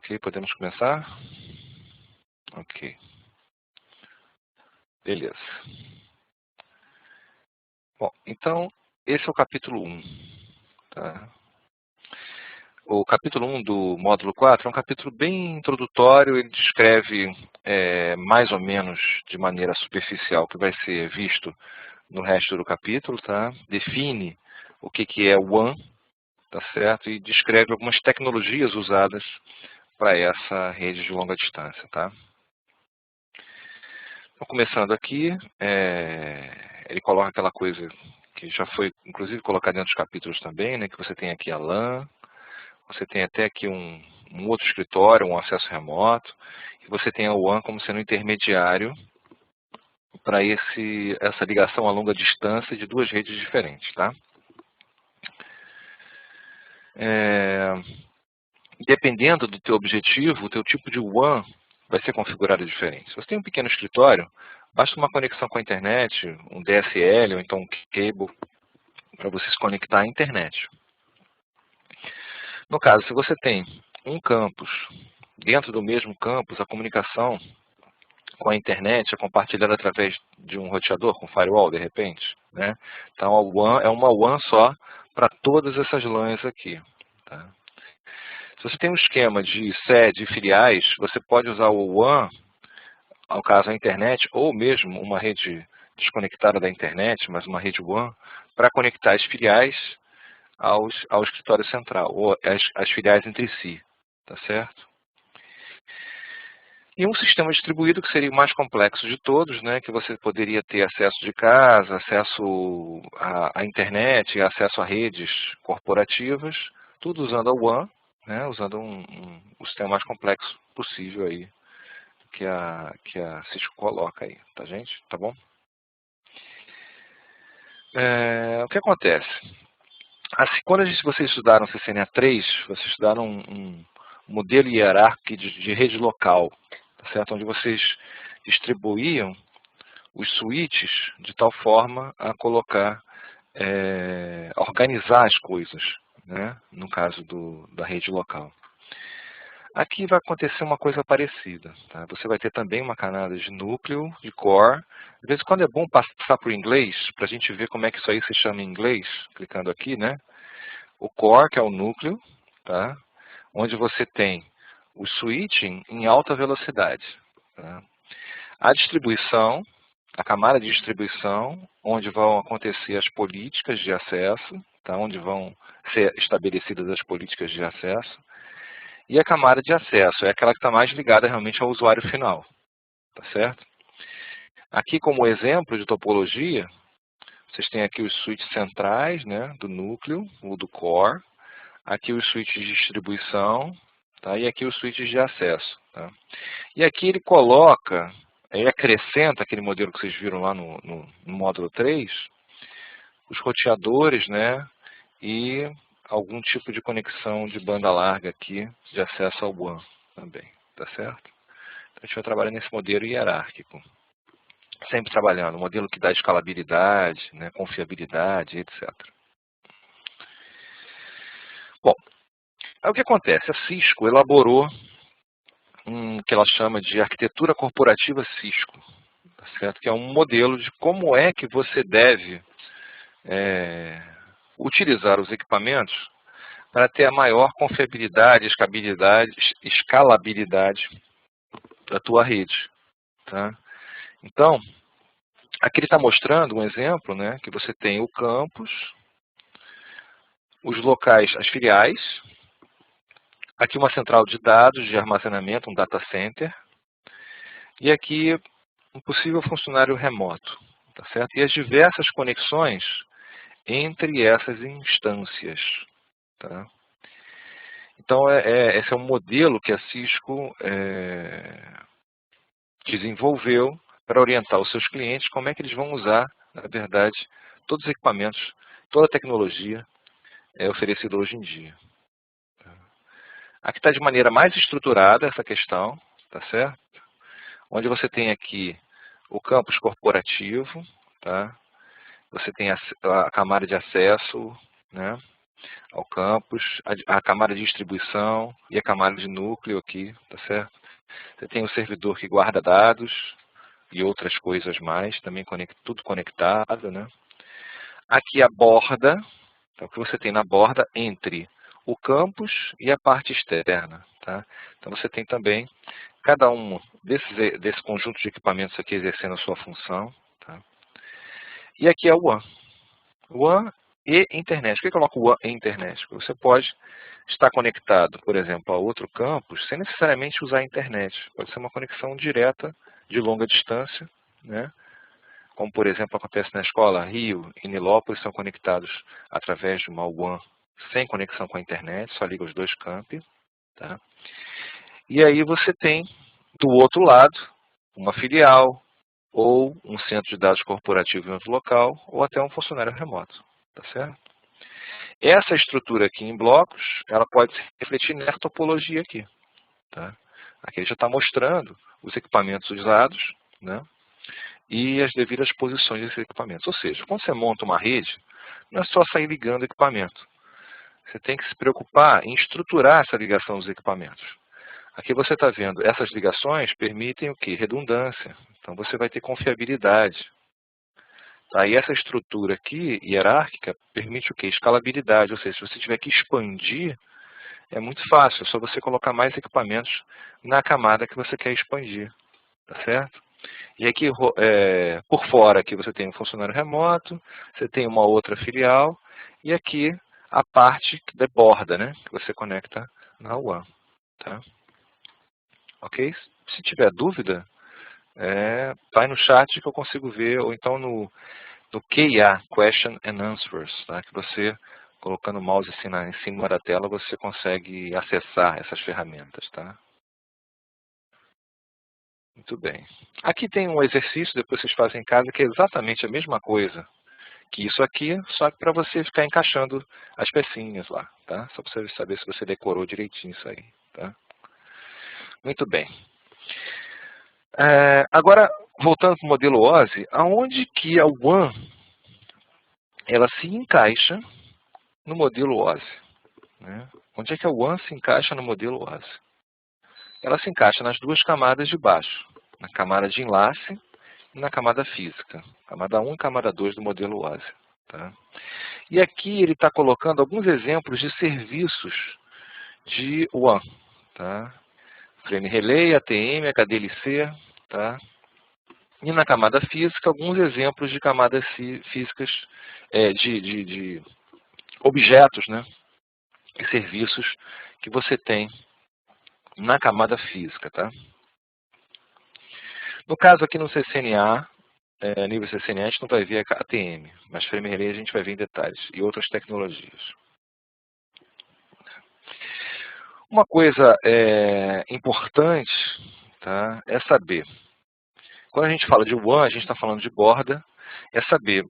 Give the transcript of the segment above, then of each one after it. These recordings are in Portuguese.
Ok, podemos começar? Ok. Beleza. Bom, então, esse é o capítulo 1. Tá? O capítulo 1 do módulo 4 é um capítulo bem introdutório, ele descreve mais ou menos de maneira superficial o que vai ser visto no resto do capítulo, tá? Define o que é o WAN, tá certo? E descreve algumas tecnologias usadas para essa rede de longa distância, tá? Então, começando aqui, ele coloca aquela coisa que já foi, inclusive, colocada dentro dos capítulos também, né? Que você tem aqui a LAN, você tem até aqui um outro escritório, um acesso remoto, e você tem a WAN como sendo intermediário para essa ligação a longa distância de duas redes diferentes, tá? Dependendo do teu objetivo, o teu tipo de WAN vai ser configurado diferente. Se você tem um pequeno escritório, basta uma conexão com a internet, um DSL ou então um cable, para você se conectar à internet. No caso, se você tem um campus, dentro do mesmo campus, a comunicação com a internet é compartilhada através de um roteador, com firewall, de repente, né? Então, a WAN é uma WAN só para todas essas LANs aqui. Tá? Se você tem um esquema de sede e filiais, você pode usar o WAN, ao caso a internet, ou mesmo uma rede desconectada da internet, mas uma rede WAN, para conectar as filiais ao escritório central, ou as filiais entre si, tá certo? E um sistema distribuído, que seria o mais complexo de todos, né, que você poderia ter acesso de casa, acesso à internet, acesso a redes corporativas, tudo usando a WAN, né, usando o sistema mais complexo possível aí, que a Cisco coloca aí, tá gente? Tá bom? O que acontece? Assim, quando vocês estudaram CCNA3, vocês estudaram um modelo hierárquico de rede local, tá certo? Onde vocês distribuíam os switches de tal forma a a organizar as coisas, né? No caso da rede local. Aqui vai acontecer uma coisa parecida. Tá? Você vai ter também uma camada de núcleo, de core. Às vezes, quando é bom passar por inglês, para a gente ver como é que isso aí se chama em inglês, clicando aqui, né? O core, que é o núcleo, tá? Onde você tem o switching em alta velocidade. Tá? A distribuição, a camada de distribuição, onde vão acontecer as políticas de acesso, tá? Onde vão ser estabelecidas as políticas de acesso. E a camada de acesso é aquela que está mais ligada realmente ao usuário final, tá certo? Aqui, como exemplo de topologia, vocês têm aqui os switches centrais, né, do núcleo, ou do core. Aqui os switches de distribuição, tá? E aqui os switches de acesso. Tá? E aqui ele coloca, ele acrescenta aquele modelo que vocês viram lá no módulo 3, os roteadores, né? E algum tipo de conexão de banda larga aqui de acesso ao WAN também, tá certo? Então, a gente vai trabalhar nesse modelo hierárquico. Sempre trabalhando, um modelo que dá escalabilidade, né, confiabilidade, etc. Bom, aí o que acontece? A Cisco elaborou que ela chama de arquitetura corporativa Cisco, tá certo? Que é um modelo de como é que você deve utilizar os equipamentos para ter a maior confiabilidade, escalabilidade da tua rede. Tá? Então, aqui ele está mostrando um exemplo, né, que você tem o campus, os locais, as filiais, aqui uma central de dados de armazenamento, um data center, e aqui um possível funcionário remoto, tá certo? E as diversas conexões entre essas instâncias. Tá? Então, esse é um modelo que a Cisco desenvolveu para orientar os seus clientes como é que eles vão usar, na verdade, todos os equipamentos, toda a tecnologia oferecida hoje em dia. Aqui está de maneira mais estruturada essa questão, tá certo? Onde você tem aqui o campus corporativo, tá? Você tem a camada de acesso, né? ao campus, a camada de distribuição e a camada de núcleo aqui, tá certo? Você tem o servidor que guarda dados e outras coisas mais, também tudo conectado, né? Aqui a borda, então, o que você tem na borda entre o campus e a parte externa, tá? Então você tem também cada um desse conjunto de equipamentos aqui exercendo a sua função, tá? E aqui é o WAN. WAN e internet. Por que eu coloco WAN e internet? Porque você pode estar conectado, por exemplo, a outro campus sem necessariamente usar a internet. Pode ser uma conexão direta de longa distância, né? Como, por exemplo, acontece na escola Rio e Nilópolis, são conectados através de uma WAN sem conexão com a internet, só liga os dois campi, tá? E aí você tem, do outro lado, uma filial, ou um centro de dados corporativo em outro local, ou até um funcionário remoto, tá certo? Essa estrutura aqui em blocos, ela pode se refletir nessa topologia aqui, tá? Aqui ele já está mostrando os equipamentos usados, né? E as devidas posições desses equipamentos. Ou seja, quando você monta uma rede, não é só sair ligando equipamento. Você tem que se preocupar em estruturar essa ligação dos equipamentos. Aqui você está vendo, essas ligações permitem o quê? Redundância. Então você vai ter confiabilidade. Tá? E essa estrutura aqui, hierárquica, permite o quê? Escalabilidade. Ou seja, se você tiver que expandir, é muito fácil. É só você colocar mais equipamentos na camada que você quer expandir. Tá certo? E aqui, por fora, aqui você tem um funcionário remoto, você tem uma outra filial, e aqui a parte da borda, né, que você conecta na WAN. Tá? Ok? Se tiver dúvida, vai no chat que eu consigo ver, ou então no QA, Question and Answers, tá? Que você, colocando o mouse assim em cima da tela, você consegue acessar essas ferramentas. Tá? Muito bem. Aqui tem um exercício, depois vocês fazem em casa, que é exatamente a mesma coisa que isso aqui, só que para você ficar encaixando as pecinhas lá, tá? Só para você saber se você decorou direitinho isso aí, tá? Muito bem. Agora, voltando para o modelo OSI, aonde que a WAN ela se encaixa no modelo OSI? Né? Onde é que a WAN se encaixa no modelo OSI? Ela se encaixa nas duas camadas de baixo, na camada de enlace e na camada física, camada 1 e camada 2 do modelo OSI. Tá? E aqui ele está colocando alguns exemplos de serviços de WAN. Tá? Frame Relay, ATM, HDLC. Tá? E na camada física, alguns exemplos de camadas físicas, de objetos, né? E serviços que você tem na camada física. Tá? No caso aqui no CCNA, nível CCNA, a gente não vai ver a ATM, mas Frame Relay a gente vai ver em detalhes, e outras tecnologias. Uma coisa importante, tá, é saber, quando a gente fala de WAN, a gente está falando de borda, é saber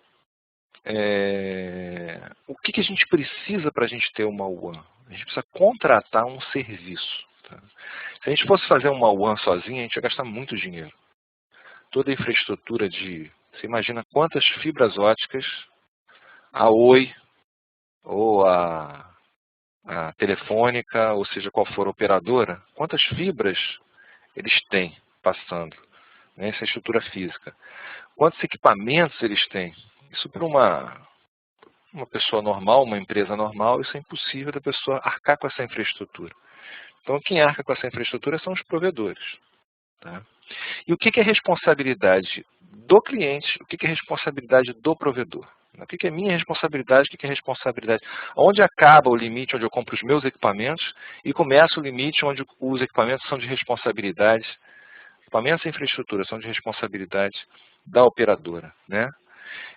o que a gente precisa para a gente ter uma WAN. A gente precisa contratar um serviço. Tá? Se a gente fosse fazer uma WAN sozinha, a gente ia gastar muito dinheiro. Toda a infraestrutura você imagina quantas fibras óticas a Oi ou a Telefônica, ou seja, qual for a operadora, quantas fibras eles têm passando, né, essa estrutura física. Quantos equipamentos eles têm. Isso para uma pessoa normal, uma empresa normal, isso é impossível da pessoa arcar com essa infraestrutura. Então, quem arca com essa infraestrutura são os provedores. Tá? E o que é responsabilidade do cliente, o que é responsabilidade do provedor? O que é minha responsabilidade, o que é responsabilidade? Onde acaba o limite onde eu compro os meus equipamentos e começa o limite onde os equipamentos são de responsabilidade, equipamentos e infraestrutura são de responsabilidade da operadora. Né?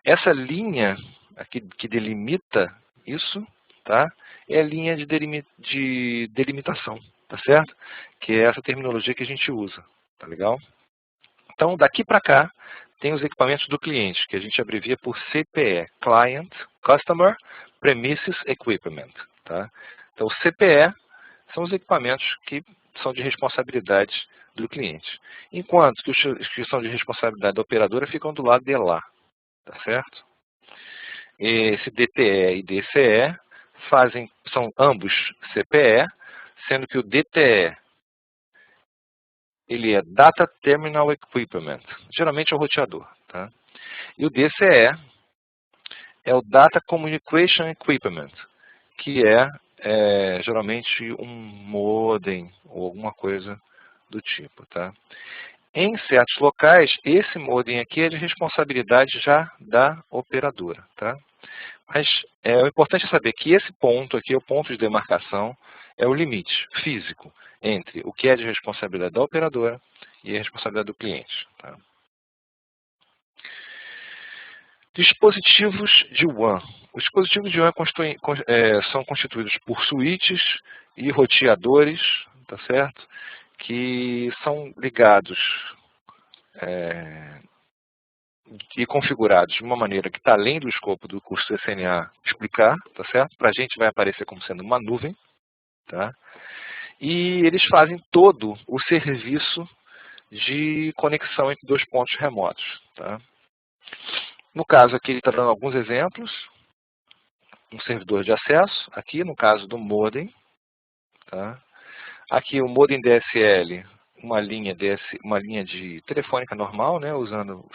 Essa linha aqui que delimita isso, tá? É a linha de delimitação, tá certo? Que é essa terminologia que a gente usa, tá legal? Então, daqui para cá, tem os equipamentos do cliente, que a gente abrevia por CPE, Client, Customer, Premises Equipment. Tá? Então, o CPE são os equipamentos que são de responsabilidade do cliente. Enquanto que os que são de responsabilidade da operadora ficam do lado de lá. Tá certo? Esse DTE e DCE são ambos CPE, sendo que o DTE ele é Data Terminal Equipment, geralmente é o roteador. Tá? E o DCE é o Data Communication Equipment, que é geralmente um modem ou alguma coisa do tipo. Tá? Em certos locais, esse modem aqui é de responsabilidade já da operadora. Tá? Mas o importante é saber que esse ponto aqui, o ponto de demarcação, é o limite físico entre o que é de responsabilidade da operadora e a responsabilidade do cliente. Tá? Dispositivos de WAN. Os dispositivos de WAN são constituídos por switches e roteadores, tá certo? Que são ligados e configurados de uma maneira que está além do escopo do curso CCNA explicar, tá certo? Para a gente vai aparecer como sendo uma nuvem, tá? E eles fazem todo o serviço de conexão entre dois pontos remotos, tá? No caso aqui ele está dando alguns exemplos, um servidor de acesso, aqui no caso do modem, tá? Aqui o modem DSL, uma linha de telefônica normal, né,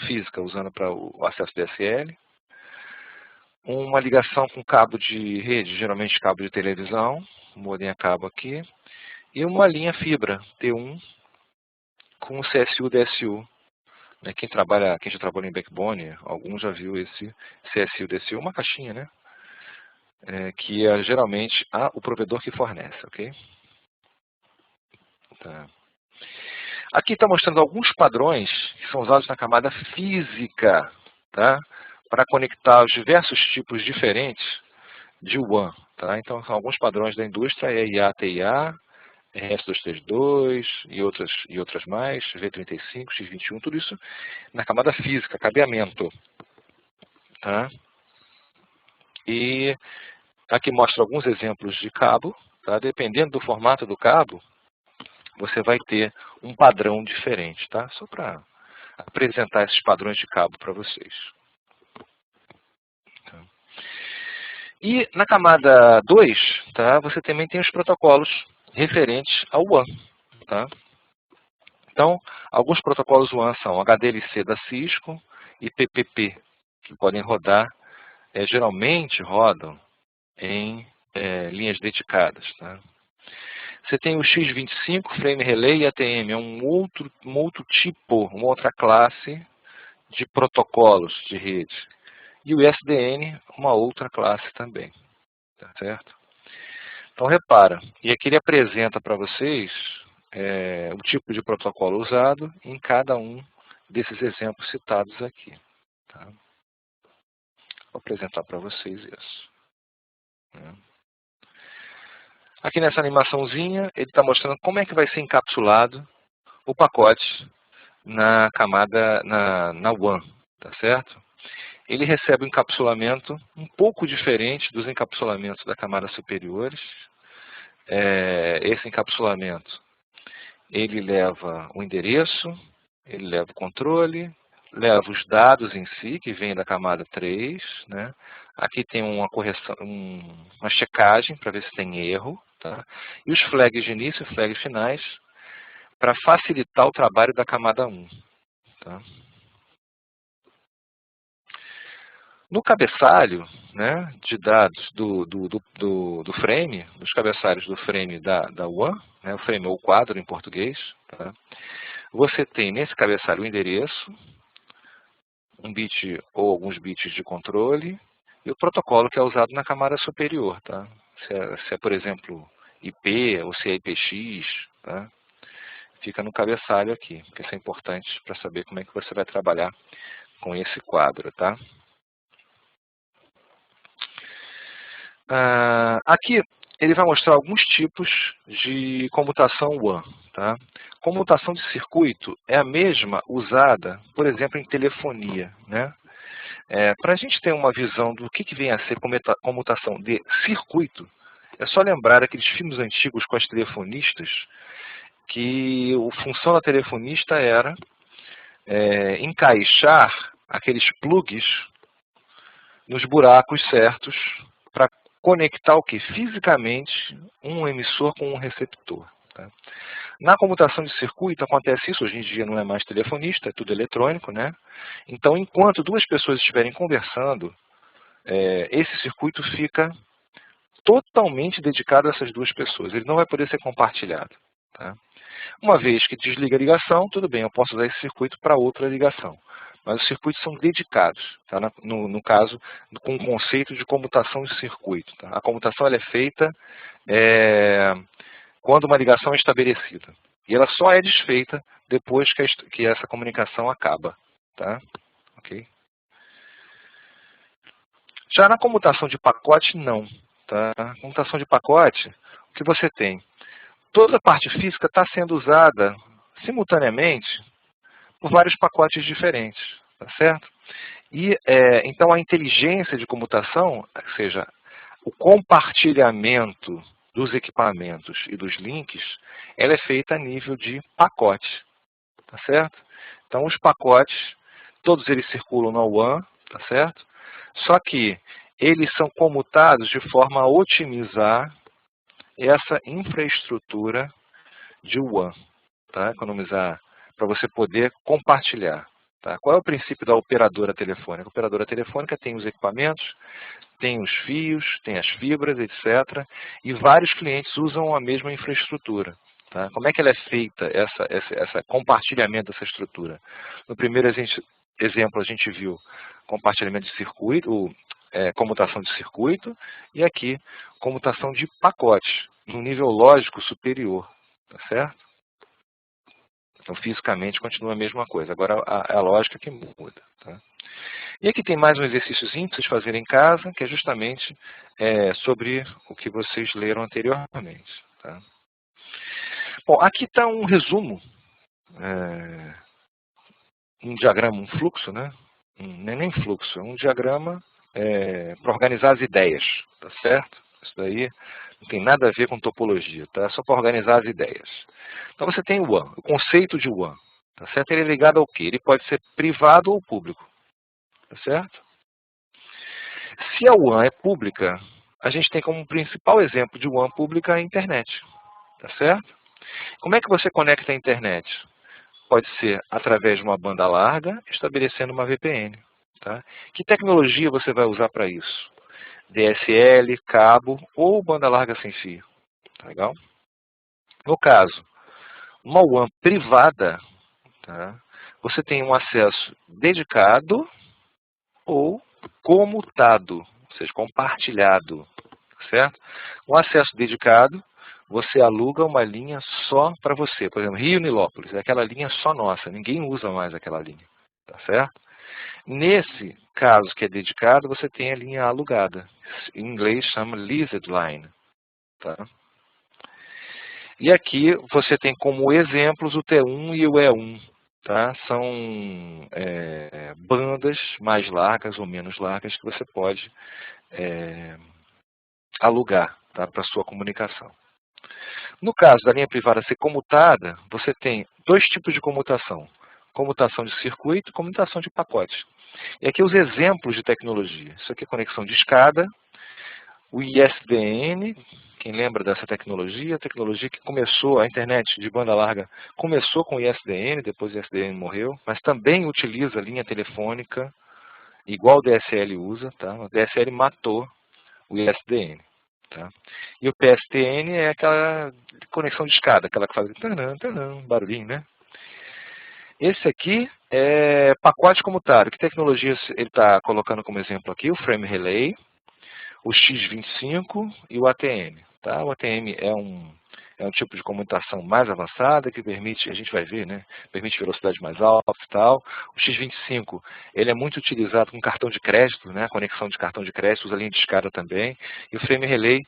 física, usando para o acesso DSL. Uma ligação com cabo de rede, geralmente cabo de televisão, o modem a cabo aqui. E uma linha fibra T1 com CSU-DSU. Quem já trabalhou em backbone, alguns já viu esse CSU-DSU, uma caixinha, né? Que é geralmente o provedor que fornece, ok? Tá. Aqui está mostrando alguns padrões que são usados na camada física, tá? Para conectar os diversos tipos diferentes de WAN. Tá? Então, são alguns padrões da indústria, EIA, TIA, RS-232 e outras mais, V35, X21, tudo isso na camada física, cabeamento. Tá? E aqui mostra alguns exemplos de cabo. Tá? Dependendo do formato do cabo, você vai ter um padrão diferente, tá? Só para apresentar esses padrões de cabo para vocês. Tá? E na camada 2, tá, você também tem os protocolos referentes ao WAN. Tá? Então, alguns protocolos WAN são HDLC da Cisco e PPP, que podem rodar, geralmente rodam em linhas dedicadas. Tá? Você tem o X25, Frame Relay e ATM, é uma outra classe de protocolos de rede. E o SDN, uma outra classe também. Tá certo? Então, repara, e aqui ele apresenta para vocês o tipo de protocolo usado em cada um desses exemplos citados aqui. Tá? Vou apresentar para vocês isso. Aqui nessa animaçãozinha, ele está mostrando como é que vai ser encapsulado o pacote na camada, na WAN, tá certo? Ele recebe um encapsulamento um pouco diferente dos encapsulamentos da camada superiores. Esse encapsulamento, ele leva o endereço, ele leva o controle, leva os dados em si, que vem da camada 3. Né? Aqui tem uma correção, uma checagem para ver se tem erro. Tá? E os flags de início e flags finais para facilitar o trabalho da camada 1. Tá? No cabeçalho, né, de dados do frame, dos cabeçalhos do frame da WAN, né, o frame ou quadro em português, tá? Você tem nesse cabeçalho o endereço, um bit ou alguns bits de controle, e o protocolo que é usado na camada superior. Tá? Se é, por exemplo, IP ou se é IPX, tá? Fica no cabeçalho aqui, porque isso é importante para saber como é que você vai trabalhar com esse quadro. Tá? Aqui ele vai mostrar alguns tipos de comutação WAN. Tá? Comutação de circuito é a mesma usada, por exemplo, em telefonia. Né? Para a gente ter uma visão do que vem a ser comutação de circuito, é só lembrar aqueles filmes antigos com as telefonistas, que a função da telefonista era encaixar aqueles plugs nos buracos certos para conectar o que? Fisicamente um emissor com um receptor. Tá? Na comutação de circuito acontece isso, hoje em dia não é mais telefonista, é tudo eletrônico, né? Então, enquanto duas pessoas estiverem conversando, esse circuito fica totalmente dedicado a essas duas pessoas. Ele não vai poder ser compartilhado. Tá? Uma vez que desliga a ligação, tudo bem, eu posso usar esse circuito para outra ligação. Mas os circuitos são dedicados, tá? No caso, com o conceito de comutação de circuito. Tá? A comutação ela é feita quando uma ligação é estabelecida. E ela só é desfeita depois que essa comunicação acaba. Tá? Okay? Já na comutação de pacote, não. Tá? Na comutação de pacote, o que você tem? Toda a parte física está sendo usada simultaneamente por vários pacotes diferentes, tá certo? E, então, a inteligência de comutação, ou seja, o compartilhamento dos equipamentos e dos links, ela é feita a nível de pacote, tá certo? Então, os pacotes, todos eles circulam na WAN, tá certo? Só que eles são comutados de forma a otimizar essa infraestrutura de WAN, tá? Economizar para você poder compartilhar. Tá? Qual é o princípio da operadora telefônica? A operadora telefônica tem os equipamentos, tem os fios, tem as fibras, etc. E vários clientes usam a mesma infraestrutura. Tá? Como é que ela é feita, esse compartilhamento dessa estrutura? No primeiro exemplo, a gente viu compartilhamento de circuito, comutação de circuito, e aqui, comutação de pacotes, num nível lógico superior. Tá certo? Então, fisicamente, continua a mesma coisa. Agora, a lógica que muda. Tá? E aqui tem mais um exercíciozinho para vocês fazerem em casa, que é justamente sobre o que vocês leram anteriormente. Tá? Bom, aqui está um resumo, um diagrama, um fluxo, né? Não é nem fluxo, é um diagrama para organizar as ideias. Tá certo? Isso daí não tem nada a ver com topologia, tá? É só para organizar as ideias. Então você tem o WAN, o conceito de WAN, tá certo? Ele é ligado ao quê? Ele pode ser privado ou público, tá certo? Se a WAN é pública, a gente tem como principal exemplo de WAN pública a internet, tá certo? Como é que você conecta a internet? Pode ser através de uma banda larga, estabelecendo uma VPN, tá? Que tecnologia você vai usar para isso? DSL, cabo ou banda larga sem fio. Tá legal? No caso, uma WAN privada, tá? Você tem um acesso dedicado ou comutado, ou seja, compartilhado. Certo? Um acesso dedicado, você aluga uma linha só para você. Por exemplo, Rio-Nilópolis, é aquela linha só nossa, ninguém usa mais aquela linha. Tá certo? Nesse caso que é dedicado, você tem a linha alugada. Em inglês chama leased line. Tá? E aqui você tem como exemplos o T1 e o E1. Tá? São bandas mais largas ou menos largas que você pode alugar, tá? Para sua comunicação. No caso da linha privada ser comutada, você tem dois tipos de comutação. Comutação de circuito e comutação de pacotes. E aqui os exemplos de tecnologia. Isso aqui é conexão de escada, o ISDN, quem lembra dessa tecnologia? A tecnologia que começou, a internet de banda larga começou com o ISDN, depois o ISDN morreu, mas também utiliza linha telefônica, igual o DSL usa, tá? O DSL matou o ISDN. Tá? E o PSTN é aquela conexão de escada, aquela que faz tanã, tanã, barulhinho, né? Esse aqui é pacote comutado. Que tecnologia ele está colocando como exemplo aqui? O Frame Relay, o X25 e o ATM. Tá? O ATM é um tipo de comutação mais avançada que permite, a gente vai ver, né? Permite velocidade mais alta e tal. O X25, ele é muito utilizado com cartão de crédito, né? Conexão de cartão de crédito, usa linha de escada também. E o Frame Relay,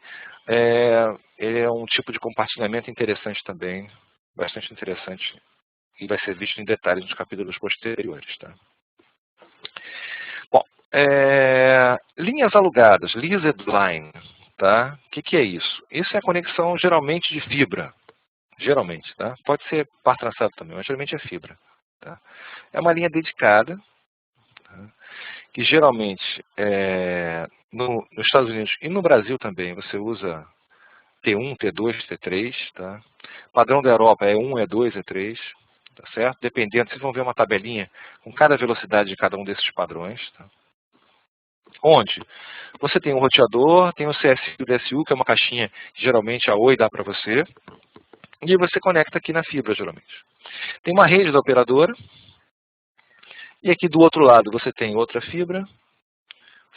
ele é um tipo de compartilhamento interessante também, bastante interessante, e vai ser visto em detalhes nos capítulos posteriores. Tá? Bom, linhas alugadas, leased line. Tá? O que é isso? Isso é a conexão geralmente de fibra. Geralmente, tá? Pode ser par trançado também, mas geralmente é fibra. Tá? É uma linha dedicada, tá? que geralmente nos Estados Unidos e no Brasil também você usa T1, T2, T3, tá? Padrão da Europa é 1, E2, E3, tá certo? Dependendo, vocês vão ver uma tabelinha com cada velocidade de cada um desses padrões, tá? Onde você tem um roteador, tem o CSU e o DSU, que é uma caixinha que geralmente a Oi dá para você, e você conecta aqui na fibra, geralmente. Tem uma rede da operadora, e aqui do outro lado você tem outra fibra,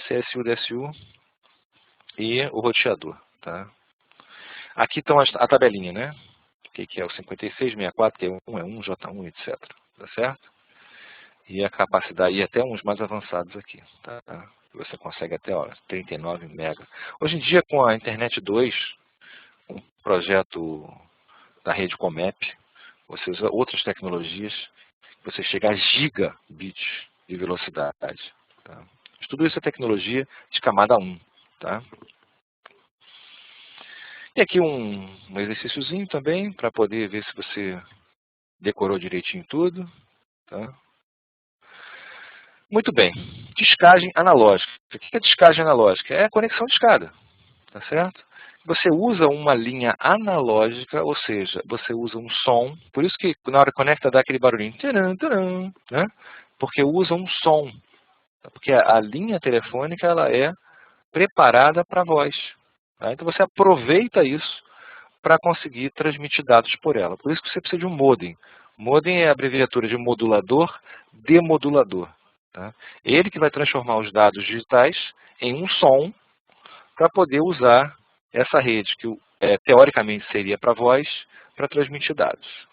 CSU, DSU e o roteador, tá? Aqui estão a tabelinha, né? O que é o 56, 64, T1, E1, J1, etc. Tá certo? E a capacidade, e até uns mais avançados aqui, tá? Você consegue até 39 mega. Hoje em dia, com a Internet 2, um projeto da rede Comep, você usa outras tecnologias, você chega a gigabits de velocidade. Tá? Tudo isso é tecnologia de camada 1. Tá? E aqui um exercíciozinho também, para poder ver se você decorou direitinho tudo. Tá? Muito bem. Descagem analógica. O que é descagem analógica? É a conexão de escada. Tá certo? Você usa uma linha analógica, ou seja, você usa um som. Por isso que na hora que conecta dá aquele barulhinho. Tcharam, tcharam, né? Porque usa um som. Porque a linha telefônica ela é preparada para voz. Tá? Então você aproveita isso para conseguir transmitir dados por ela. Por isso que você precisa de um modem. Modem é a abreviatura de modulador, demodulador. Tá? Ele que vai transformar os dados digitais em um som para poder usar essa rede, que teoricamente seria para voz, para transmitir dados.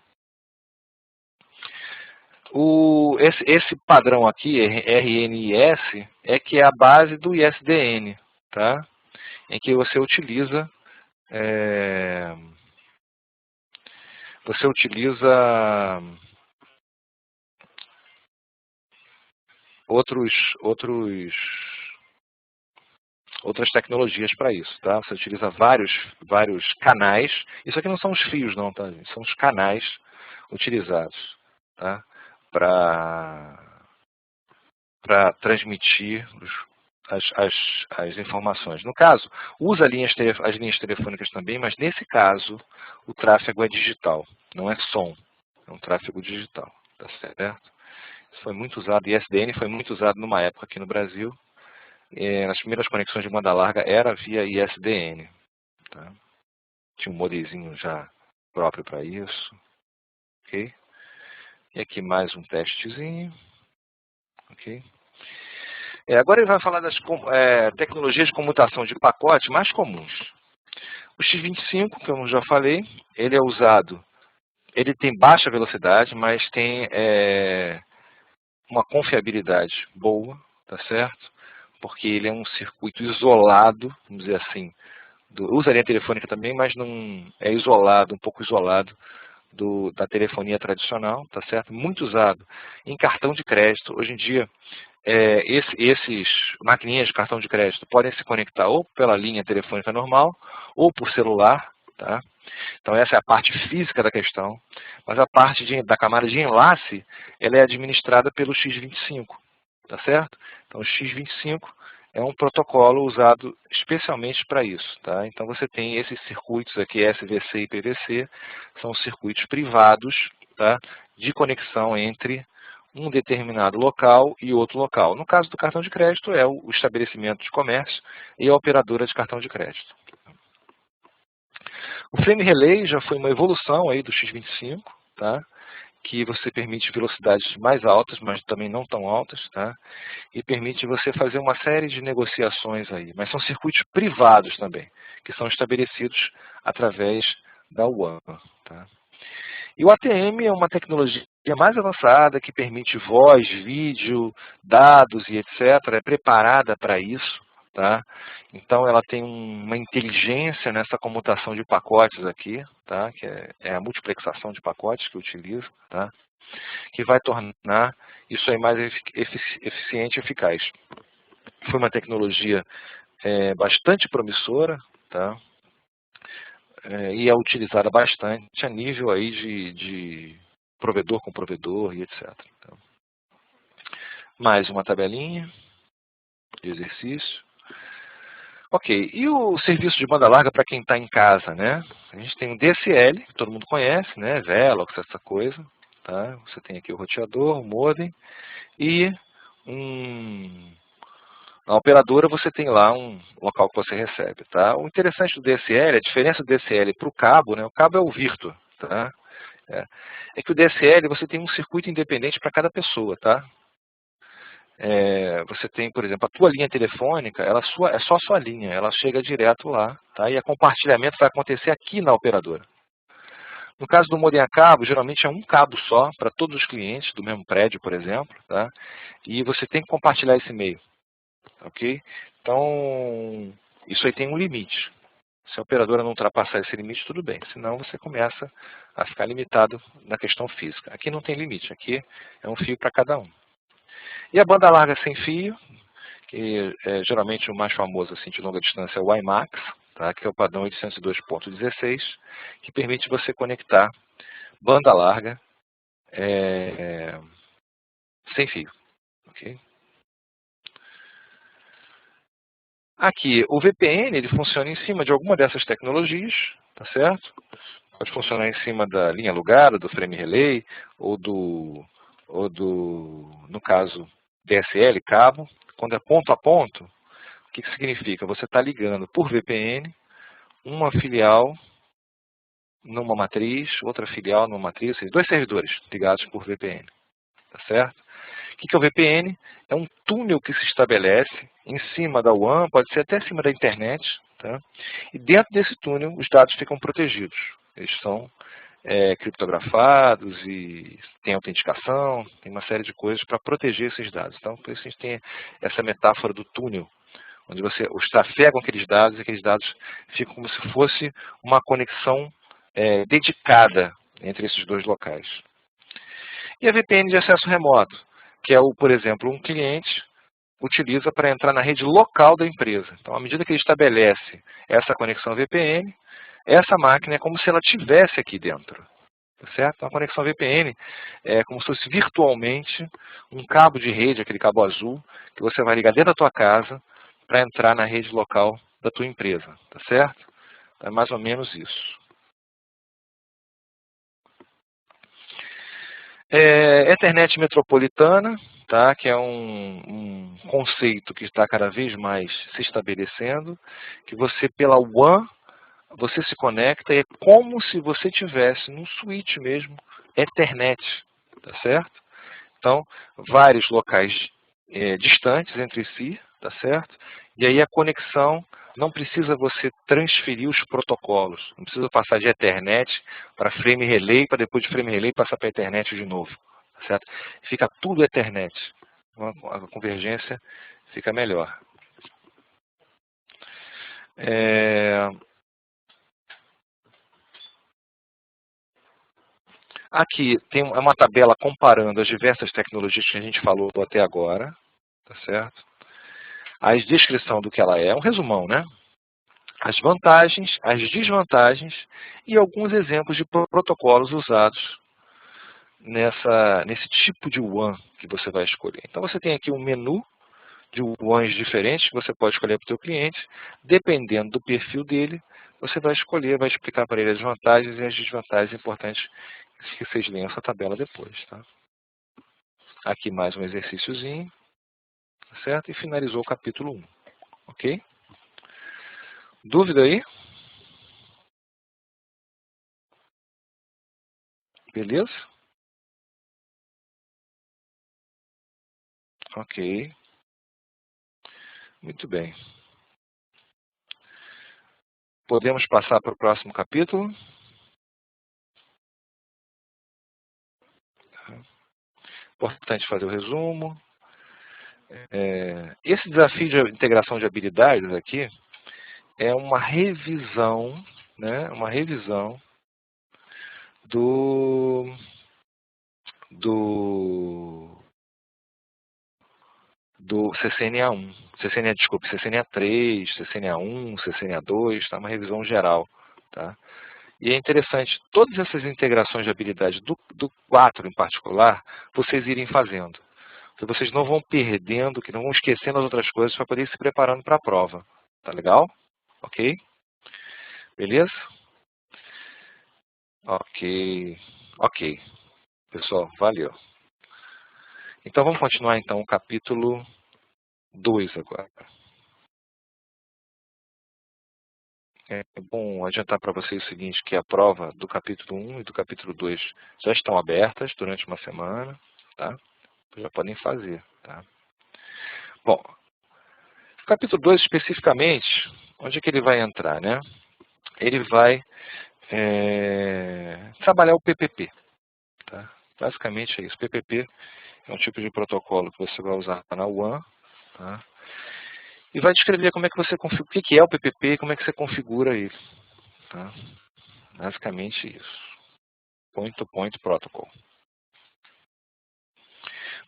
Esse padrão aqui, RNIS, é que é a base do ISDN, tá? Em que você utiliza outras tecnologias para isso, tá? Você utiliza vários canais. Isso aqui não são os fios, não, tá? São os canais utilizados, tá? Para transmitir as informações. No caso, usa as linhas telefônicas também, mas nesse caso o tráfego é digital, não é som, é um tráfego digital, tá certo? Isso foi muito usado, ISDN foi muito usado numa época aqui no Brasil. Nas primeiras conexões de banda larga era via ISDN. Tá? Tinha um modezinho já próprio para isso. Okay? E aqui mais um testezinho. Okay? Agora ele vai falar das tecnologias de comutação de pacote mais comuns. O X25, que eu já falei, ele é usado, ele tem baixa velocidade, mas tem uma confiabilidade boa, tá certo? Porque ele é um circuito isolado, vamos dizer assim, usa a linha telefônica também, mas não é isolado, um pouco isolado da telefonia tradicional, tá certo? Muito usado em cartão de crédito. Hoje em dia, esses maquininhas de cartão de crédito podem se conectar ou pela linha telefônica normal ou por celular, tá? Então essa é a parte física da questão, mas a parte da camada de enlace, ela é administrada pelo X25, tá certo? Então o X25 é um protocolo usado especialmente para isso, tá? Então você tem esses circuitos aqui, SVC e PVC, são circuitos privados, tá? De conexão entre um determinado local e outro local. No caso do cartão de crédito, é o estabelecimento de comércio e a operadora de cartão de crédito. O frame relay já foi uma evolução aí do X25, tá? Que você permite velocidades mais altas, mas também não tão altas, tá? E permite você fazer uma série de negociações aí. Mas são circuitos privados também, que são estabelecidos através da WAN, tá? E o ATM é uma tecnologia mais avançada que permite voz, vídeo, dados e etc. É preparada para isso. Tá? Então ela tem uma inteligência nessa comutação de pacotes aqui, tá? Que é a multiplexação de pacotes que eu utilizo, tá? Que vai tornar isso aí mais eficiente e eficaz. Foi uma tecnologia bastante promissora, tá? E é utilizada bastante a nível aí de provedor com provedor e etc. Tá? Mais uma tabelinha. de exercício. Ok, e o serviço de banda larga para quem está em casa, né? A gente tem o DSL, que todo mundo conhece, né? Velox, essa coisa. Tá? Você tem aqui o roteador, o modem, e na operadora você tem lá um local que você recebe. Tá? O interessante do DSL, a diferença do DSL para o cabo, né? O cabo é o Virtua, tá? É que o DSL você tem um circuito independente para cada pessoa, tá? Você tem, por exemplo, a tua linha telefônica, é só a sua linha, ela chega direto lá, tá? E o compartilhamento vai acontecer aqui na operadora. No caso do modem a cabo, geralmente é um cabo só para todos os clientes do mesmo prédio, por exemplo, tá? E você tem que compartilhar esse e-mail, ok? Então, isso aí tem um limite. Se a operadora não ultrapassar esse limite, tudo bem. Senão você começa a ficar limitado na questão física. Aqui não tem limite, aqui é um fio para cada um. E a banda larga sem fio, que geralmente o mais famoso assim, de longa distância é o WiMAX, tá? Que é o padrão 802.16, que permite você conectar banda larga sem fio. Okay? Aqui, o VPN ele funciona em cima de alguma dessas tecnologias, tá certo? Pode funcionar em cima da linha alugada, do frame relay, ou no caso, DSL, cabo. Quando é ponto a ponto, o que significa? Você está ligando por VPN uma filial numa matriz, outra filial numa matriz, ou seja, dois servidores ligados por VPN. Tá certo? O que é o VPN? É um túnel que se estabelece em cima da WAN, pode ser até em cima da internet, tá? E dentro desse túnel os dados ficam protegidos. Eles são criptografados e tem autenticação, tem uma série de coisas para proteger esses dados. Então, por isso a gente tem essa metáfora do túnel, onde os trafegam aqueles dados e aqueles dados ficam como se fosse uma conexão dedicada entre esses dois locais. E a VPN de acesso remoto, que é, por exemplo, um cliente utiliza para entrar na rede local da empresa. Então, à medida que ele estabelece essa conexão VPN, essa máquina é como se ela estivesse aqui dentro. Tá certo? Então, a conexão VPN é como se fosse virtualmente um cabo de rede, aquele cabo azul, que você vai ligar dentro da tua casa para entrar na rede local da tua empresa. Tá certo? Então, é mais ou menos isso. Ethernet metropolitana, tá? Que é um conceito que está cada vez mais se estabelecendo, que você, pela WAN, você se conecta e é como se você tivesse num switch mesmo, Ethernet, tá certo? Então, vários locais distantes entre si, tá certo? E aí a conexão não precisa você transferir os protocolos, não precisa passar de Ethernet para frame relay, para depois de frame relay passar para Ethernet de novo, tá certo? Fica tudo Ethernet, a convergência fica melhor. Aqui tem uma tabela comparando as diversas tecnologias que a gente falou até agora, tá certo? A descrição do que ela é, um resumão, né? As vantagens, as desvantagens e alguns exemplos de protocolos usados nesse tipo de WAN que você vai escolher. Então você tem aqui um menu de WANs diferentes que você pode escolher para o seu cliente. Dependendo do perfil dele, você vai escolher, vai explicar para ele as vantagens e as desvantagens importantes que vocês leiam essa tabela depois. Tá? Aqui mais um exercíciozinho, certo? E finalizou o capítulo 1. Ok? Dúvida aí? Beleza? Ok. Muito bem. Podemos passar para o próximo capítulo? Importante fazer o resumo. Esse desafio de integração de habilidades aqui é uma revisão, né? Uma revisão do CCNA1, CCNA3, CCNA1, CCNA2, tá? Uma revisão geral. Tá? E é interessante, todas essas integrações de habilidades do 4 em particular, vocês irem fazendo. que vocês não vão perdendo, que não vão esquecendo as outras coisas para poder ir se preparando para a prova. Tá legal? Ok? Beleza? Ok. Ok. Pessoal, valeu. Então vamos continuar então o capítulo 2 agora. É bom adiantar para vocês o seguinte, que a prova do capítulo 1 e do capítulo 2 já estão abertas durante uma semana, tá? Já podem fazer, tá? Bom, o capítulo 2 especificamente, onde é que ele vai entrar, né? Ele vai trabalhar o PPP, tá? Basicamente é isso. PPP é um tipo de protocolo que você vai usar na WAN, tá? E vai descrever como é que você configura, o que é o PPP e como é que você configura ele, tá? Basicamente isso. Point-to-point protocol.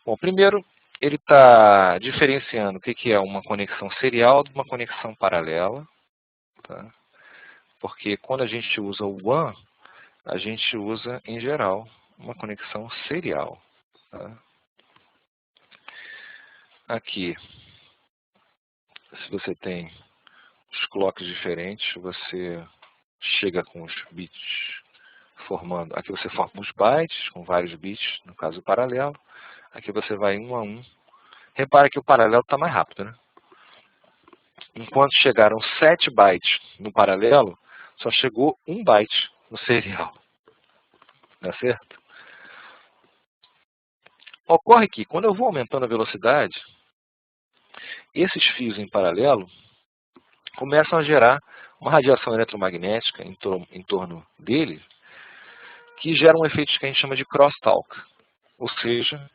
Bom, primeiro ele está diferenciando o que é uma conexão serial de uma conexão paralela, tá? Porque quando a gente usa o WAN, a gente usa, em geral, uma conexão serial. Tá? Aqui, se você tem os clocks diferentes, você chega com os bits formando. Aqui você forma os bytes com vários bits, no caso paralelo. Aqui você vai um a um. Repara que o paralelo está mais rápido, né? Enquanto chegaram 7 bytes no paralelo, só chegou 1 byte no serial. Tá certo? Ocorre que, quando eu vou aumentando a velocidade, esses fios em paralelo começam a gerar uma radiação eletromagnética em torno dele, que gera um efeito que a gente chama de crosstalk, ou seja,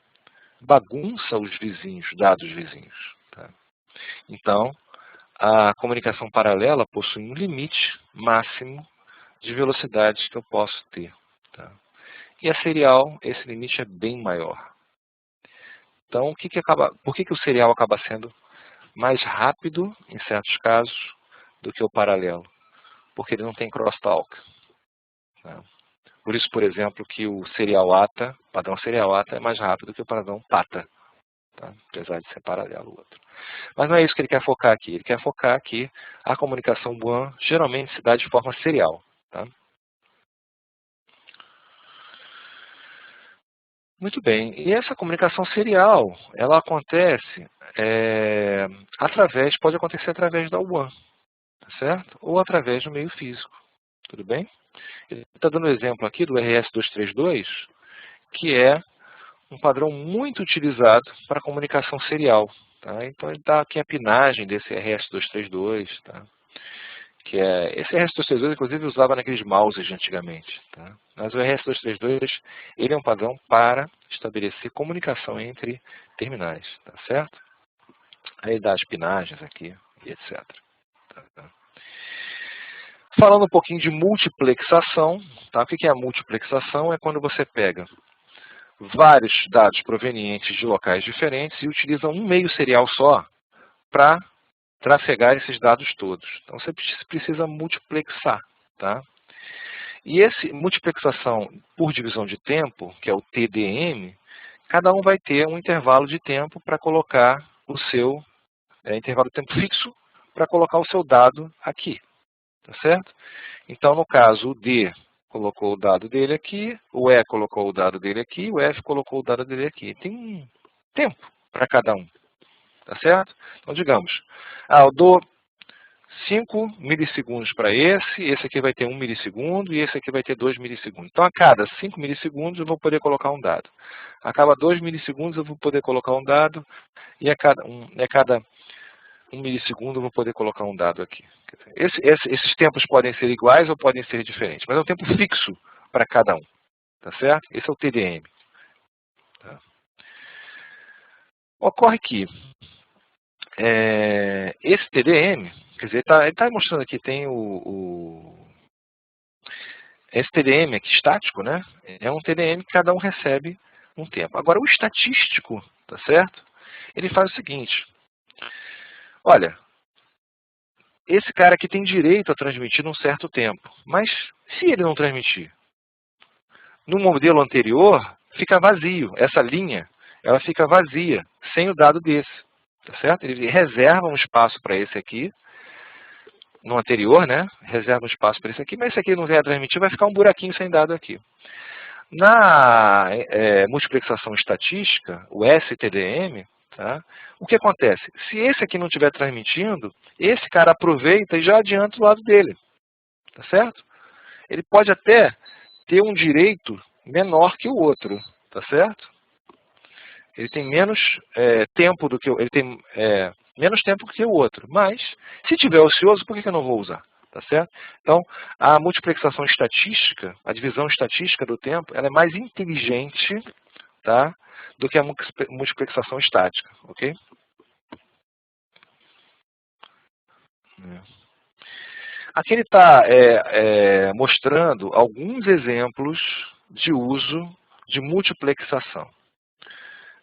bagunça os vizinhos, dados vizinhos. Tá? Então, a comunicação paralela possui um limite máximo de velocidade que eu posso ter. Tá? E a serial, esse limite é bem maior. Então, por que o serial acaba sendo mais rápido, em certos casos, do que o paralelo? Porque ele não tem crosstalk. Tá? Por isso, por exemplo, que o serial ATA, o padrão serial ATA é mais rápido que o padrão PATA, tá? Apesar de ser paralelo o outro. Mas não é isso que ele quer focar aqui. Ele quer focar que a comunicação WAN geralmente se dá de forma serial. Tá? Muito bem. E essa comunicação serial, ela acontece pode acontecer através da WAN, tá certo? Ou através do meio físico. Tudo bem? Ele está dando um exemplo aqui do RS-232, que é um padrão muito utilizado para comunicação serial. Tá? Então ele dá aqui a pinagem desse RS-232, tá? Que esse RS-232 inclusive usava naqueles mouses de antigamente. Tá? Mas o RS-232 ele é um padrão para estabelecer comunicação entre terminais, tá certo? Aí dá as pinagens aqui e etc. Tá? Falando um pouquinho de multiplexação, tá? O que é a multiplexação? É quando você pega vários dados provenientes de locais diferentes e utiliza um meio serial só para trafegar esses dados todos. Então você precisa multiplexar. Tá? E essa multiplexação por divisão de tempo, que é o TDM, cada um vai ter um intervalo de tempo para colocar o seu intervalo de tempo fixo para colocar o seu dado aqui. Tá certo? Então, no caso, o D colocou o dado dele aqui, o E colocou o dado dele aqui, o F colocou o dado dele aqui. Tem um tempo para cada um. Tá certo? Então, digamos, eu dou 5 milissegundos para esse aqui vai ter 1 milissegundo e esse aqui vai ter 2 milissegundos. Então, a cada 5 milissegundos eu vou poder colocar um dado. A cada 2 milissegundos eu vou poder colocar um dado e a cada 1 milissegundo eu vou poder colocar um dado aqui. Esses tempos podem ser iguais ou podem ser diferentes, mas é um tempo fixo para cada um. Tá certo? Esse é o TDM. Tá? Ocorre que esse TDM, quer dizer, ele está mostrando aqui, tem esse TDM aqui estático, né? É um TDM que cada um recebe um tempo. Agora, o estatístico, tá certo? Ele faz o seguinte. Olha, esse cara aqui tem direito a transmitir num certo tempo. Mas se ele não transmitir? No modelo anterior, fica vazio. Essa linha ela fica vazia, sem o dado desse. Tá certo? Ele reserva um espaço para esse aqui, no anterior, né? Reserva um espaço para esse aqui, mas esse aqui não vier transmitir, vai ficar um buraquinho sem dado aqui. Na multiplexação estatística, o STDM, tá? O que acontece? Se esse aqui não estiver transmitindo, esse cara aproveita e já adianta o lado dele. Tá certo? Ele pode até ter um direito menor que o outro. Tá certo? Ele tem menos tempo do que ele tem menos tempo que o outro. Mas, se tiver ocioso, por que eu não vou usar? Tá certo? Então, a multiplexação estatística, a divisão estatística do tempo, ela é mais inteligente, tá, do que a multiplexação estática. Ok? Aqui ele está mostrando alguns exemplos de uso de multiplexação.